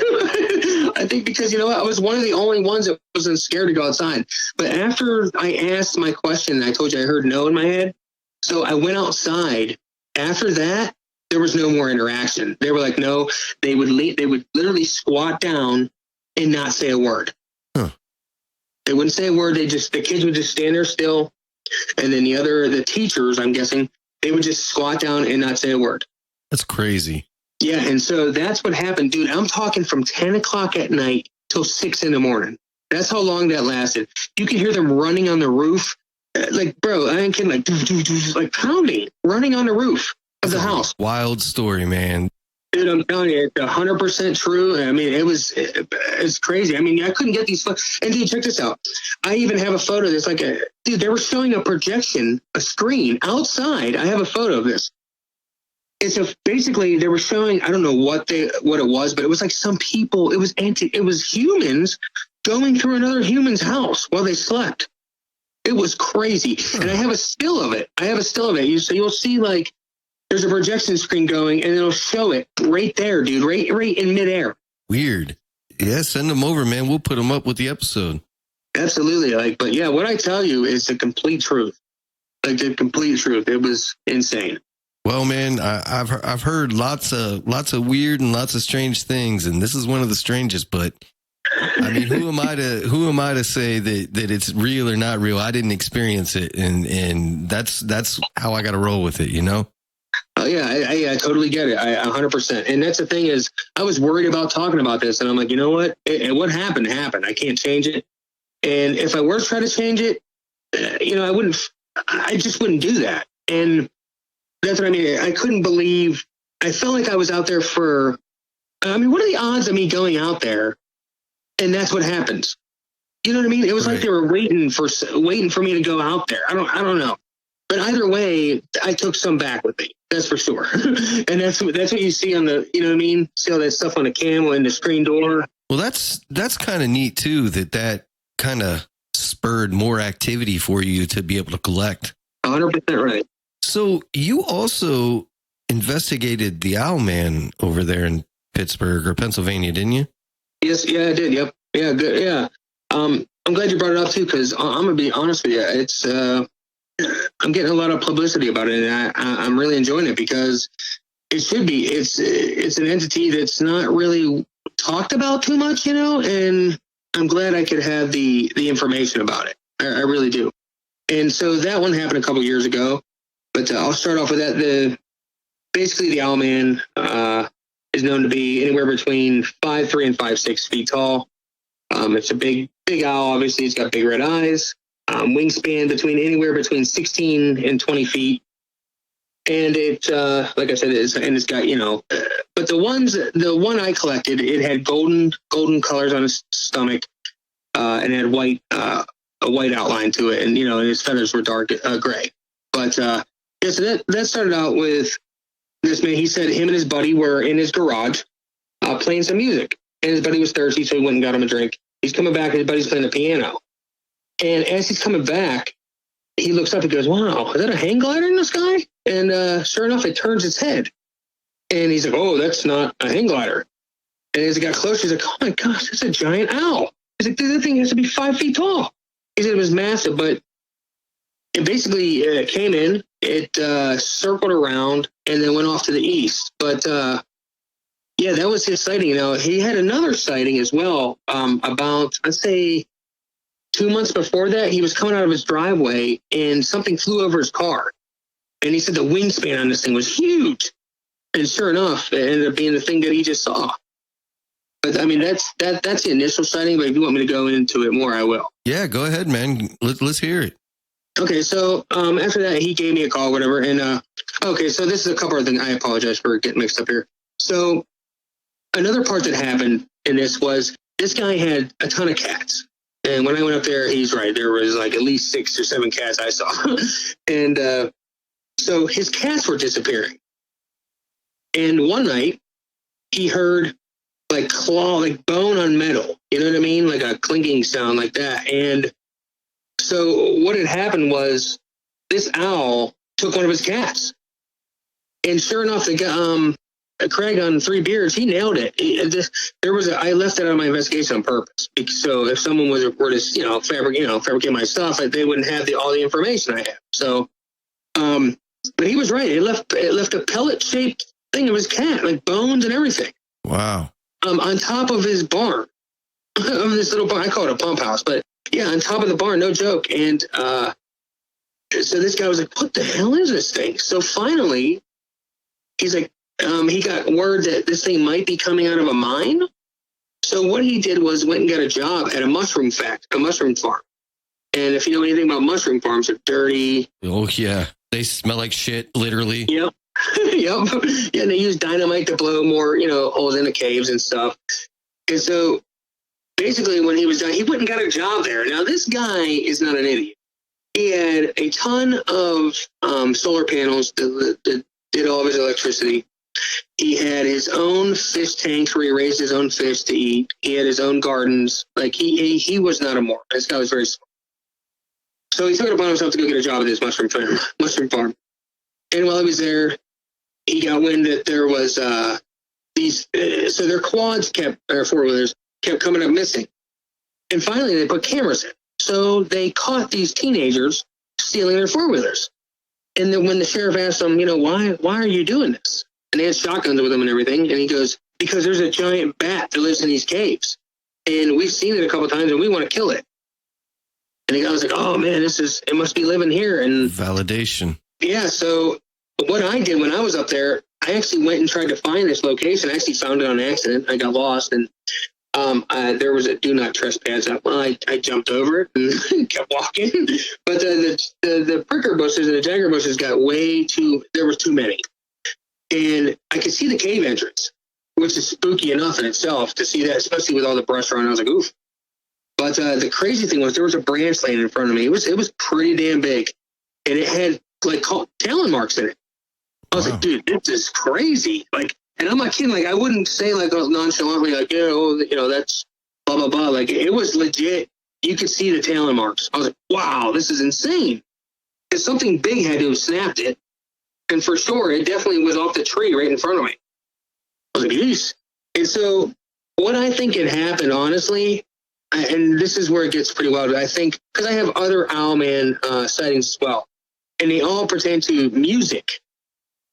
I think because, you know what, I was one of the only ones that wasn't scared to go outside. But after I asked my question, I told you I heard no in my head. So I went outside. After that, there was no more interaction. They were like, no, they would literally squat down and not say a word.
Huh.
They wouldn't say a word. The kids would just stand there still. And then the teachers, I'm guessing, they would just squat down and not say a word.
That's crazy.
Yeah. And so that's what happened, dude. I'm talking from 10 o'clock at night till 6 a.m. That's how long that lasted. You could hear them running on the roof. Like, bro, I ain't kidding. Like pounding, running on the roof of the house.
Wild story, man.
Dude, I'm telling you, it's 100% true. I mean, it's crazy. I mean, I couldn't get these photos. And dude, check this out. I even have a photo that's like dude, they were showing a projection, a screen outside. I have a photo of this. Basically they were showing, I don't know what it was, but it was like some people, it was humans going through another human's house while they slept. It was crazy. And I have a still of it. So you'll see like, there's a projection screen going and it'll show it right there, dude, right in midair.
Weird. Yeah, send them over, man. We'll put them up with the episode.
Absolutely. But yeah, what I tell you is the complete truth. Like the complete truth. It was insane.
Well, man, I've heard lots of weird and lots of strange things, and this is one of the strangest. But I mean, who am I to say that it's real or not real? I didn't experience it, and that's how I got to roll with it, you know.
Oh yeah, I totally get it. I 100%. And that's the thing is, I was worried about talking about this, and I'm like, you know what? What happened happened. I can't change it. And if I were to try to change it, I just wouldn't do that. And that's what I mean. I couldn't believe. I felt like I was out there what are the odds of me going out there, and that's what happens? You know what I mean? It was right. Like they were waiting for me to go out there. I don't know. But either way, I took some back with me. That's for sure. And that's what you see on the, you know what I mean? See all that stuff on the camera and the screen door.
Well, that's kind of neat too, that kind of spurred more activity for you to be able to collect.
100% right.
So you also investigated the Owlman over there in Pittsburgh or Pennsylvania, didn't you?
Yes, yeah, I did. Yep. Yeah, good. Yeah. I'm glad you brought it up too, because I'm gonna be honest with you. It's I'm getting a lot of publicity about it, and I'm really enjoying it because it should be. It's an entity that's not really talked about too much, you know. And I'm glad I could have the information about it. I really do. And so that one happened a couple years ago, but I'll start off with that. Basically the Owlman is known to be anywhere between 5'3" and 5'6" feet tall. It's a big owl. Obviously, it's got big red eyes. Wingspan anywhere between 16 and 20 feet. And it, like I said, it's got, you know, but the one I collected, it had golden colors on its stomach, and it had a white outline to it, and you know, and his feathers were dark gray. But yeah, so that started out with this man. He said him and his buddy were in his garage playing some music, and his buddy was thirsty, so he went and got him a drink. He's coming back, and his buddy's playing the piano. And as he's coming back, he looks up and goes, "Wow, is that a hang glider in the sky?" And sure enough, it turns its head. And he's like, "Oh, that's not a hang glider." And as it got closer, he's like, "Oh my gosh, it's a giant owl." He's like, "Dude, that thing has to be 5 feet tall." He said it was massive, but it basically came in, it circled around, and then went off to the east. But yeah, that was his sighting. You know, he had another sighting as well about, I'd say, 2 months before that. He was coming out of his driveway, and something flew over his car. And he said the wingspan on this thing was huge. And sure enough, it ended up being the thing that he just saw. But I mean, that's the initial sighting. But if you want me to go into it more, I will.
Yeah, go ahead, man. Let's hear it.
Okay, so after that, he gave me a call, whatever. And okay, so this is a couple of things. I apologize for getting mixed up here. So another part that happened in this was this guy had a ton of cats. And when I went up there, he's right. There was like at least 6 or 7 cats I saw. And so his cats were disappearing. And one night, he heard like claw, like bone on metal. You know what I mean? Like a clinking sound like that. And so what had happened was this owl took one of his cats. And sure enough, the guy, Craig on 3 Beards, he nailed it. I left it out of my investigation on purpose. So if someone were to, you know, fabricate my stuff, they wouldn't have all the information I have. So, but he was right. It left a pellet-shaped thing of his cat, like bones and everything.
Wow.
On top of his barn, of this little barn. I call it a pump house, but yeah, on top of the barn, no joke. And so this guy was like, "What the hell is this thing?" So finally, he's like, he got word that this thing might be coming out of a mine. So what he did was went and got a job at a mushroom farm. And if you know anything about mushroom farms, they're dirty.
Oh yeah, they smell like shit, literally.
Yep. Yep. Yeah, and they use dynamite to blow more, you know, holes in the caves and stuff. And so basically when he was done, he went and got a job there. Now this guy is not an idiot. He had a ton of solar panels that did all of his electricity. He had his own fish tanks where he raised his own fish to eat. He had his own gardens. Like he was not a moron. This guy was very smart. So he took it upon himself to go get a job at this mushroom farm. And while he was there, he got wind that there was so their quads or 4-wheelers kept coming up missing. And finally they put cameras in. So they caught these teenagers stealing their 4-wheelers. And then when the sheriff asked them, you know, why are you doing this? And they had shotguns with them and everything. And he goes, "Because there's a giant bat that lives in these caves. And we've seen it a couple of times and we want to kill it." And the guy was like, "Oh man, it must be living here." And
validation.
Yeah. So what I did when I was up there, I actually went and tried to find this location. I actually found it on accident. I got lost, and there was a do not trespass. Well, I jumped over it and kept walking. But the pricker bushes and the jagger bushes got there was too many. And I could see the cave entrance, which is spooky enough in itself to see that, especially with all the brush around. I was like, oof. But the crazy thing was there was a branch laying in front of me. It was pretty damn big. And it had talon marks in it. I was like, dude, this is crazy. Like, and I'm not kidding. Like, I wouldn't say like nonchalantly, like, yeah, well, that's blah, blah, blah. Like, it was legit. You could see the talon marks. I was like, wow, this is insane. Because something big had to have snapped it. And for sure, it definitely was off the tree right in front of me. I was like, geez. And so what I think had happened, honestly, and this is where it gets pretty wild, I think, because I have other Owlman sightings as well, and they all pertain to music.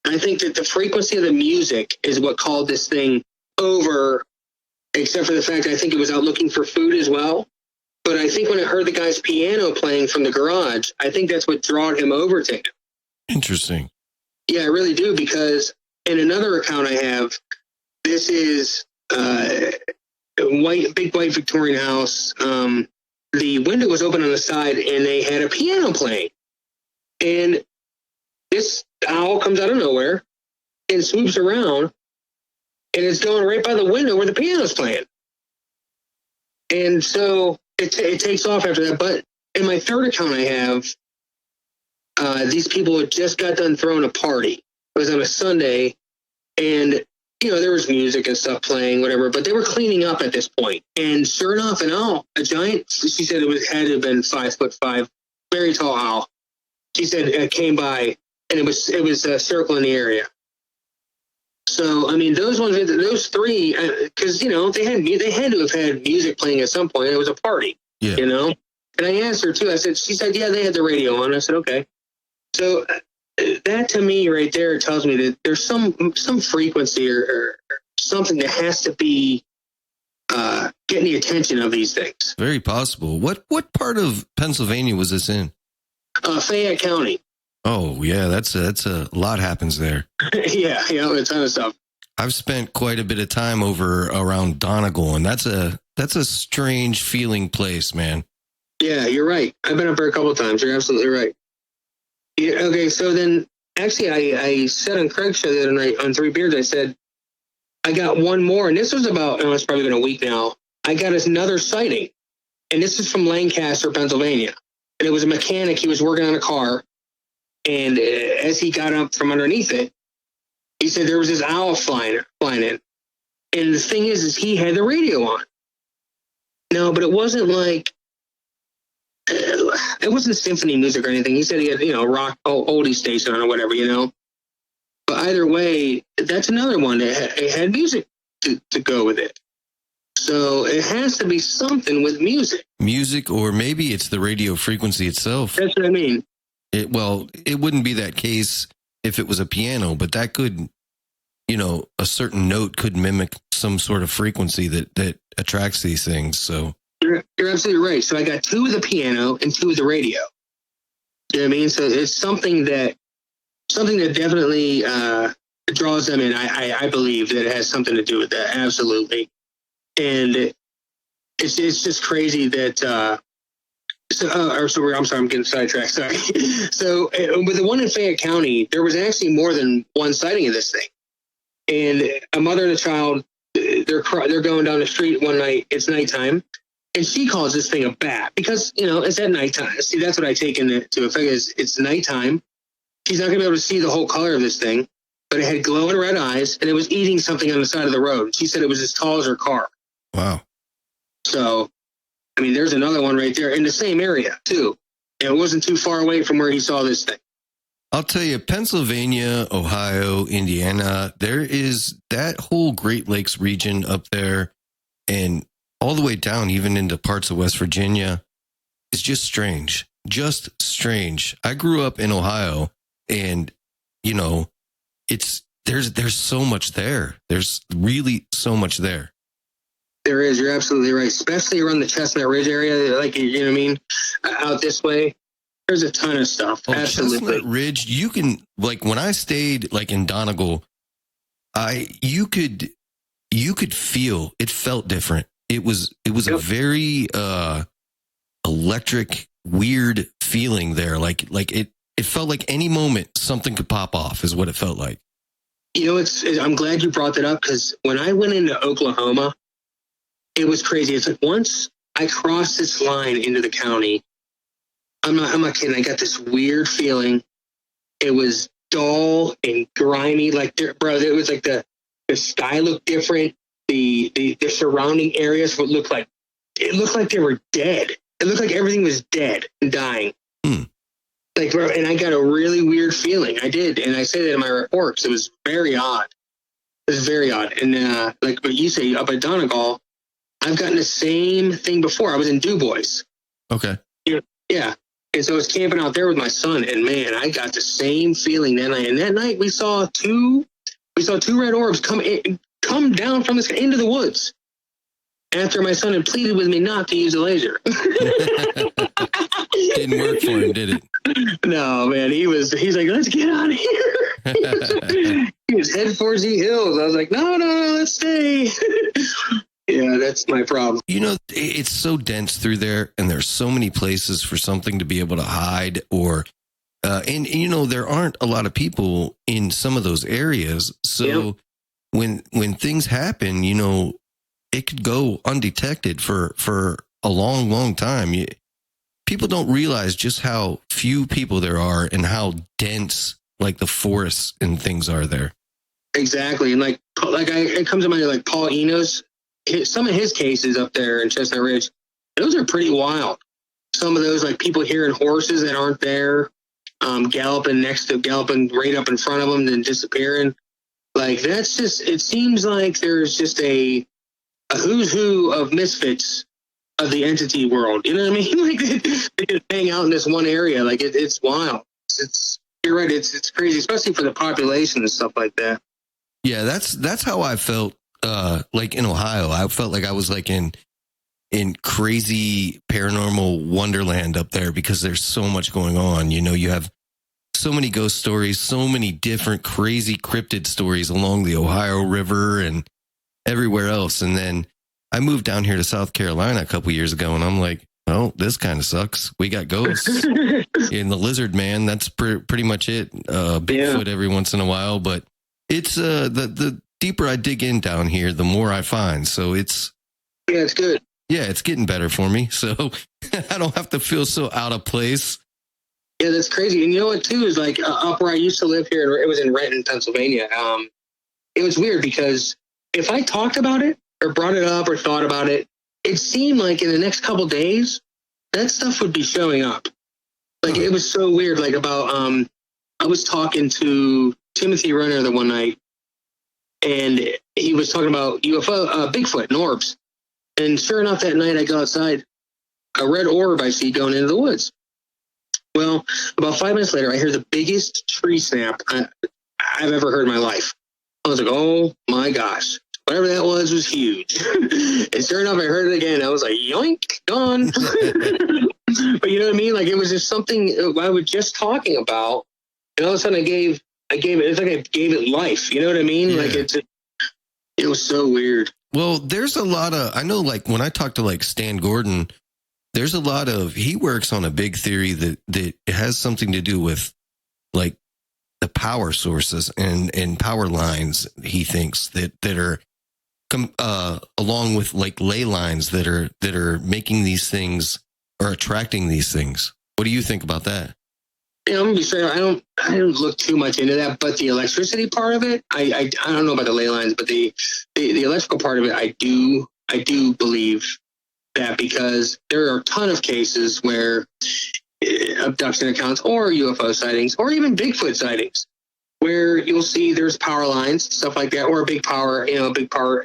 I think that the frequency of the music is what called this thing over, except for the fact I think it was out looking for food as well. But I think when I heard the guy's piano playing from the garage, I think that's what drawed him over to him.
Interesting.
Yeah, I really do, because in another account I have, this is a big white Victorian house. The window was open on the side, and they had a piano playing. And this owl comes out of nowhere and swoops around, and it's going right by the window where the piano's playing. And so it takes off after that. But in my third account I have, these people had just got done throwing a party. It was on a Sunday, and there was music and stuff playing, whatever, but they were cleaning up at this point. And sure enough, an owl, a giant, she said had to have been 5'5", very tall owl. She said it came by, and it was circling the area. So, I mean, those three, because, they had to have had music playing at some point. It was a party, And I asked her too. She said, yeah, they had the radio on. I said, okay. So that to me right there tells me that there's some frequency or something that has to be getting the attention of these things.
Very possible. What part of Pennsylvania was this in?
Fayette County.
Oh yeah, that's a lot happens there.
yeah, a ton of stuff.
I've spent quite a bit of time over around Donegal, and that's a strange feeling place, man.
Yeah, you're right. I've been up there a couple of times. You're absolutely right. Yeah, okay, so then actually I said on Craig's show the other night on Three Beards, I said, I got one more, and this was about, it's probably been a week now. I got another sighting, and this is from Lancaster, Pennsylvania. And it was a mechanic. He was working on a car, and as he got up from underneath it, he said there was this owl flying in. And the thing is he had the radio on. No, but it wasn't like, it wasn't symphony music or anything. He said he had, rock oldie station on or whatever, But either way, that's another one. It had music to go with it. So it has to be something with music. Music,
or maybe it's the radio frequency itself.
That's what I mean.
It wouldn't be that case if it was a piano, but that could, a certain note could mimic some sort of frequency that attracts these things. So
you're absolutely right. So I got 2 with the piano and 2 with the radio. You know what I mean? So it's something that definitely draws them in. I believe that it has something to do with that. Absolutely. And it's just crazy that. I'm sorry, I'm getting sidetracked. Sorry. So with the one in Fayette County, there was actually more than one sighting of this thing. And a mother and a child, they're going down the street one night. It's nighttime, and she calls this thing a bat because it's at nighttime. See, that's what I take into effect. Is it's nighttime. She's not going to be able to see the whole color of this thing, but it had glowing red eyes, and it was eating something on the side of the road. She said it was as tall as her car.
Wow.
So, I mean, there's another one right there in the same area, too. And it wasn't too far away from where he saw this thing.
I'll tell you, Pennsylvania, Ohio, Indiana, there is that whole Great Lakes region up there and all the way down, even into parts of West Virginia. It's just strange. Just strange. I grew up in Ohio, and, there's so much there. There's really so much there.
There is. You're absolutely right. Especially around the Chestnut Ridge area, like, you know what I mean? Out this way, there's a ton of stuff.
Oh,
absolutely.
Chestnut Ridge, you can, like, when I stayed, like, in Donegal, you could feel, it felt different. It was a very electric, weird feeling there. Like it felt like any moment something could pop off is what it felt like.
I'm glad you brought that up, because when I went into Oklahoma, it was crazy. It's like once I crossed this line into the county, I'm not kidding. I got this weird feeling It was dull and grimy. Like, bro, it was like the sky looked different. The surrounding areas would look like, it looked like they were dead. It looked like everything was dead and dying. Like, bro, and I got a really weird feeling. I did, and I said it in my report. It was very odd. It was very odd. And like what you say up at Donegal, I've gotten the same thing before. I was in Du Bois.
Okay.
Yeah. And so I was camping out there with my son, and man, I got the same feeling that night. And that night we saw two red orbs come down from the sky into the woods. After my son had pleaded with me not to use a laser.
Didn't work for him, did it?
No, man. He's like, let's get out of here. He was headed towards the hills. I was like, no, let's stay. Yeah, that's my problem.
You know, it's so dense through there, and there's so many places for something to be able to hide, or and you know, there aren't a lot of people in some of those areas. So when things happen, you know, it could go undetected for a long time. People don't realize just how few people there are and how dense like the forests and things are there.
Exactly. And it comes to mind like Paul Eno's, some of his cases up there in Chestnut Ridge, those are pretty wild. Some of those, like people hearing horses that aren't there, galloping right up in front of them, then disappearing. Like, that's just, it seems like there's just a who's who of misfits of the entity world. You know what I mean? Like, they just hang out in this one area. Like, it's wild. You're right. It's crazy, especially for the population and stuff like that.
Yeah, that's how I felt. Like in Ohio, I felt like I was like in crazy paranormal wonderland up there because there's so much going on. You know, you have so many ghost stories, so many different crazy cryptid stories along the Ohio River and everywhere else. And then I moved down here to South Carolina a couple years ago, and I'm like, oh, this kind of sucks. We got ghosts and the lizard man. That's pretty much it. Bigfoot every once in a while, but it's the deeper I dig in down here, the more I find. So it's good. Yeah, it's getting better for me. So I don't have to feel so out of place.
Yeah, that's crazy. And you know what, too, is like up where I used to live here, it was in Renton, Pennsylvania. It was weird because if I talked about it or brought it up or thought about it, it seemed like in the next couple days, that stuff would be showing up. Like, it was so weird. Like about, I was talking to Timothy Renner the one night, and he was talking about UFO, Bigfoot and orbs. And sure enough, that night I go outside, a red orb I see going into the woods. Well, about 5 minutes later, I hear the biggest tree snap I've ever heard in my life. I was like, oh my gosh, whatever that was huge. And sure enough, I heard it again. I was like, yoink, gone. But you know what I mean? Like, it was just something I was just talking about. And all of a sudden I gave it, it's like I gave it life. You know what I mean? Yeah. Like, it was so weird.
Well, there's a lot of, I know, like when I talk to like Stan Gordon, there's a lot of, he works on a big theory that it has something to do with like the power sources and power lines. He thinks that are along with like ley lines that are making these things or attracting these things. What do you think about that?
Yeah, I'm gonna be straight. I don't look too much into that, but the electricity part of it, I don't know about the ley lines, but the electrical part of it, I do believe that, because there are a ton of cases where abduction accounts or UFO sightings or even Bigfoot sightings, where you'll see there's power lines, stuff like that, or a big power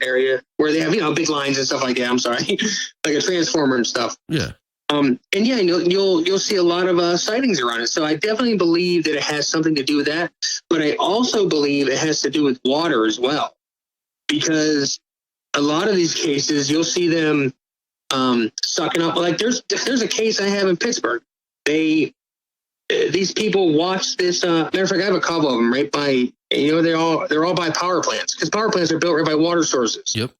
area where they have, big lines and stuff like that. I'm sorry, like a transformer and stuff.
Yeah.
And yeah, you'll see a lot of sightings around it. So I definitely believe that it has something to do with that. But I also believe it has to do with water as well, because a lot of these cases you'll see them sucking up. Like there's a case I have in Pittsburgh. These people watch this. Matter of fact, I have a couple of them right by. They're all by power plants, because power plants are built right by water sources.
Yep.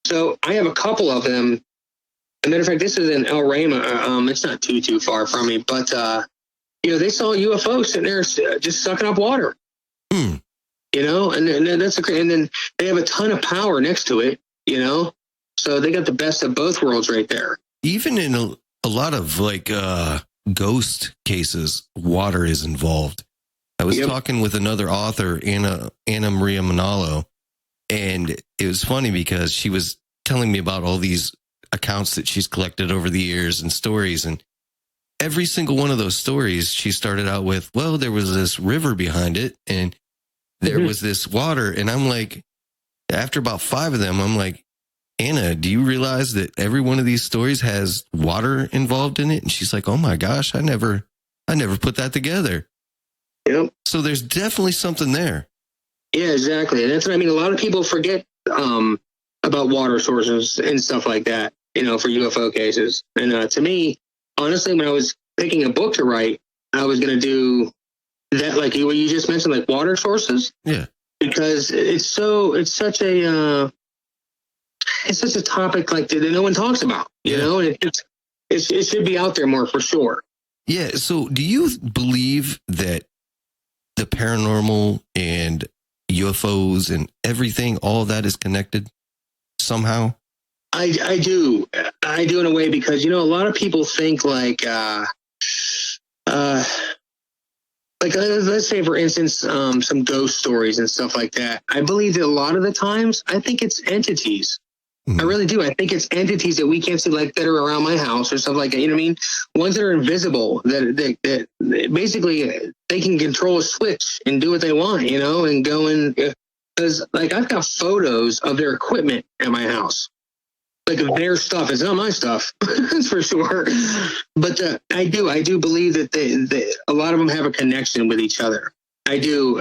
So I have a couple of them. As a matter of fact, this is in El Rama. It's not too far from me, but they saw a UFO sitting there just sucking up water. And that's and then they have a ton of power next to it. So they got the best of both worlds right there.
Even in a lot of like ghost cases, water is involved. I was talking with another author, Anna Maria Manalo, and it was funny because she was telling me about all these accounts that she's collected over the years and stories. And every single one of those stories, she started out with, well, there was this river behind it and there was this water. And I'm like, after about 5 of them, I'm like, Anna, do you realize that every one of these stories has water involved in it? And she's like, oh my gosh, I never put that together.
Yep.
So there's definitely something there.
Yeah, exactly. And that's what I mean. A lot of people forget about water sources and stuff like that, for UFO cases. And to me, honestly, when I was picking a book to write, I was going to do that, like what you just mentioned, like water sources.
Yeah.
Because it's such a topic like that no one talks about, you know, and it should be out there more for sure.
Yeah. So do you believe that the paranormal and UFOs and everything, all that is connected somehow?
I do in a way, because, a lot of people think like let's say, for instance, some ghost stories and stuff like that. I believe that a lot of the times, I think it's entities. I really do. I think it's entities that we can't see, like that are around my house or stuff like that. You know what I mean? Ones that are invisible, that basically they can control a switch and do what they want, and go in. Because, like, I've got photos of their equipment at my house, like of their stuff. It's not my stuff, that's for sure. But I do believe that a lot of them have a connection with each other. I do.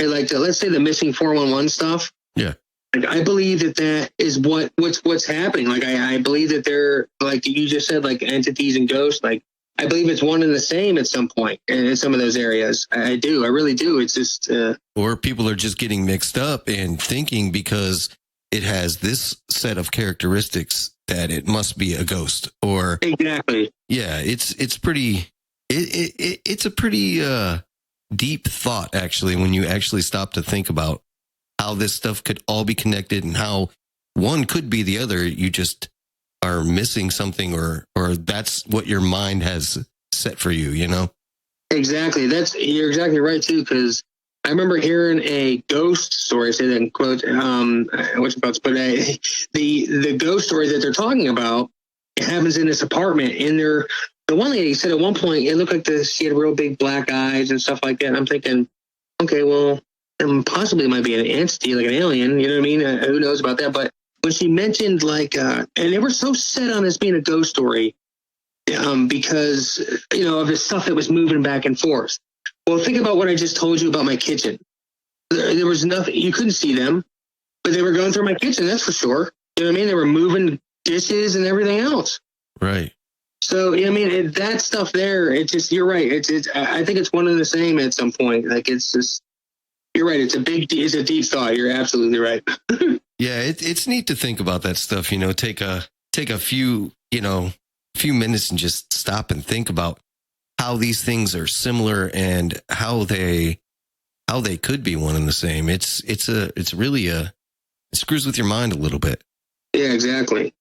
Let's say the missing 411 stuff.
Yeah.
Like, I believe that is what's happening. Like, I believe that they're, like you just said, like entities and ghosts. Like, I believe it's one and the same at some point in some of those areas. I do. I really do. It's just...
or people are just getting mixed up and thinking because it has this set of characteristics that it must be a ghost. Or
exactly.
Yeah, it's a pretty deep thought, actually, when you actually stop to think about how this stuff could all be connected and how one could be the other. You just are missing something, or that's what your mind has set for you, Exactly.
You're exactly right too, because I remember hearing a ghost story, say that in quote, the ghost story that they're talking about, it happens in this apartment. And the one lady said at one point, it looked like she had real big black eyes and stuff like that. And I'm thinking, okay, well, possibly it might be an entity, like an alien, you know what I mean? Who knows about that? But when she mentioned, like, and they were so set on this being a ghost story, because, of the stuff that was moving back and forth. Well, think about what I just told you about my kitchen. There was nothing, you couldn't see them, but they were going through my kitchen, that's for sure. You know what I mean? They were moving dishes and everything else.
Right.
So, that stuff there, it's just, you're right. I think it's one and the same at some point. Like, it's just, you're right. It's a deep thought. You're absolutely right.
Yeah, it's neat to think about that stuff. Take a few minutes and just stop and think about how these things are similar and how they could be one and the same. It screws with your mind a little bit.
Yeah, exactly.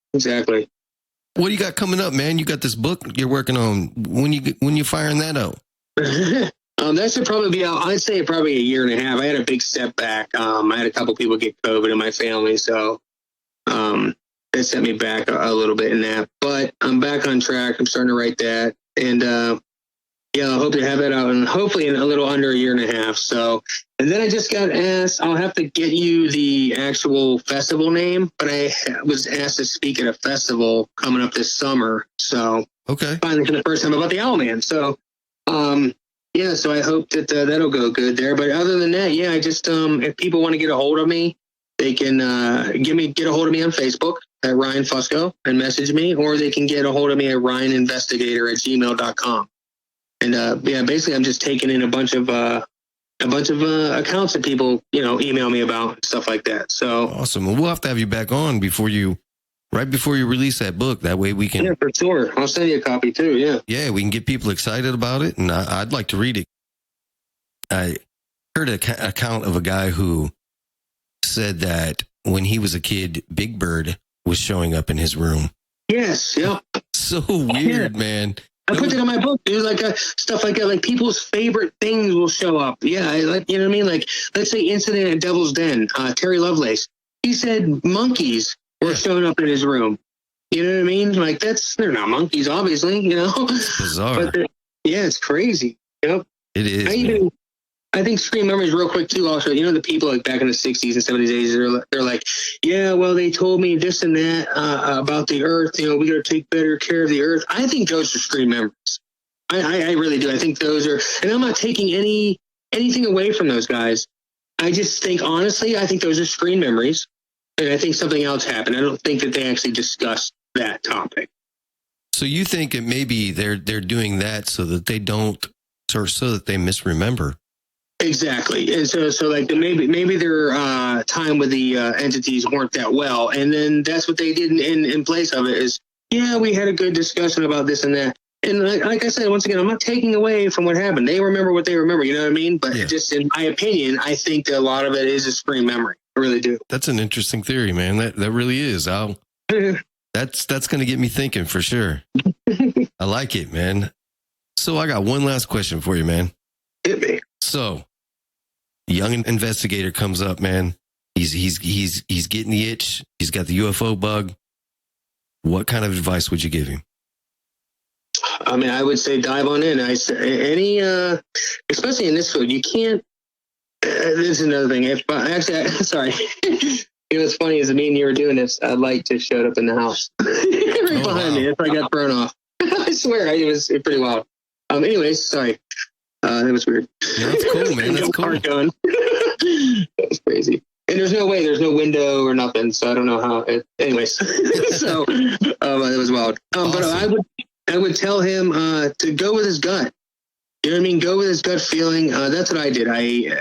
What do you got coming up, man? You got this book you're working on. When you firing that out?
That should probably be out. I'd say probably a year and a half. I had a big step back. I had a couple people get COVID in my family, so it set me back a little bit in that. But I'm back on track. I'm starting to write that, and I hope to have that out, and hopefully in a little under a year and a half. So, and then I just got asked. I'll have to get you the actual festival name, but I was asked to speak at a festival coming up this summer. So,
okay,
finally for the first time about the Owlman. So, so I hope that that'll go good there. But other than that, I just if people want to get a hold of me, they can get a hold of me on Facebook at Ryan Fusco and message me, or they can get a hold of me at ryaninvestigator@gmail.com. And basically, I'm just taking in a bunch of accounts that people email me about and stuff like that. So
awesome. Well, we'll have to have you back on right before you release that book. That way we can.
Yeah, for sure. I'll send you a copy too. Yeah.
Yeah, we can get people excited about it, and I'd like to read it. I heard an account of a guy who said that when he was a kid, Big Bird was showing up in his room.
Yes. Yeah.
So weird, man.
I put that in my book, dude. Like stuff like that, like people's favorite things will show up. Yeah, like, you know what I mean. Like, let's say incident at Devil's Den. Terry Lovelace. He said monkeys were showing up in his room. You know what I mean? Like they're not monkeys, obviously. You know,
it's bizarre.
But yeah, it's crazy. Yep,
it is.
I think screen memories real quick too. Also, you know, the people like back in the 60s and 70s, 80s, they're like, yeah, well, they told me this and that about the earth. You know, we got to take better care of the earth. I think those are screen memories. I really do. I think those are, and I'm not taking anything away from those guys. I just think, honestly, I think those are screen memories. And I think something else happened. I don't think that they actually discussed that topic.
So you think it maybe they're doing that so that they don't, or so that they misremember?
Exactly. And so like maybe their time with the entities weren't that well. And then that's what they did in place of it is, yeah, we had a good discussion about this and that. And like I said, once again, I'm not taking away from what happened. They remember what they remember. You know what I mean? But just in my opinion, I think that a lot of it is a screen memory. I really do.
That's an interesting theory, man. That really is. That's going to get me thinking for sure. I like it, man. So I got one last question for you, man.
Hit me.
So, young investigator comes up, man. He's getting the itch. He's got the UFO bug. What kind of advice would you give him?
I mean, I would say dive on in. Especially in this field, you can't. This is another thing. Sorry. You know what's funny is me and you were doing this. A light just showed up in the house right behind me. That's why I got thrown off. I swear, it was pretty wild. Anyways, sorry. That was weird.
Yeah, that's cool, man. That's cool.
That was crazy. And there's no window or nothing, so I don't know how. Anyways, so it was wild. Awesome. But I would tell him to go with his gut. You know what I mean? Go with his gut feeling. That's what I did. I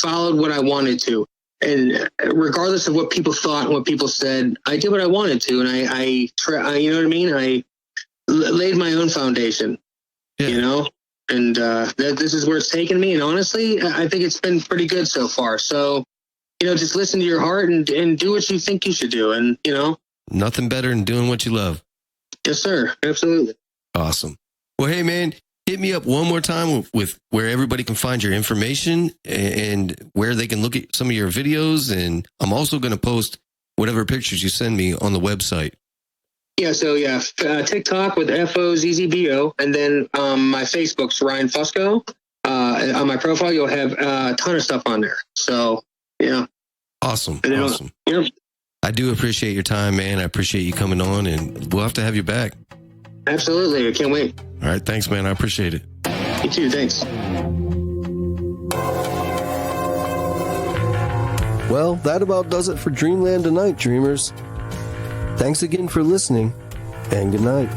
followed what I wanted to. And regardless of what people thought and what people said, I did what I wanted to. And I you know what I mean? I laid my own foundation, you know? And this is where it's taken me. And honestly, I think it's been pretty good so far. So, you know, just listen to your heart and do what you think you should do. And, you know.
Nothing better than doing what you love.
Yes, sir. Absolutely.
Awesome. Well, hey, man, hit me up one more time with where everybody can find your information and where they can look at some of your videos. And I'm also going to post whatever pictures you send me on the website.
Yeah, so TikTok with FOZZBO, and then my Facebook's Ryan Fusco. On my profile, you'll have a ton of stuff on there. So, yeah.
Awesome.
Awesome.
I do appreciate your time, man. I appreciate you coming on, and we'll have to have you back.
Absolutely. I can't wait.
All right. Thanks, man. I appreciate it.
You too. Thanks.
Well, that about does it for Dreamland tonight, dreamers. Thanks again for listening, and good night.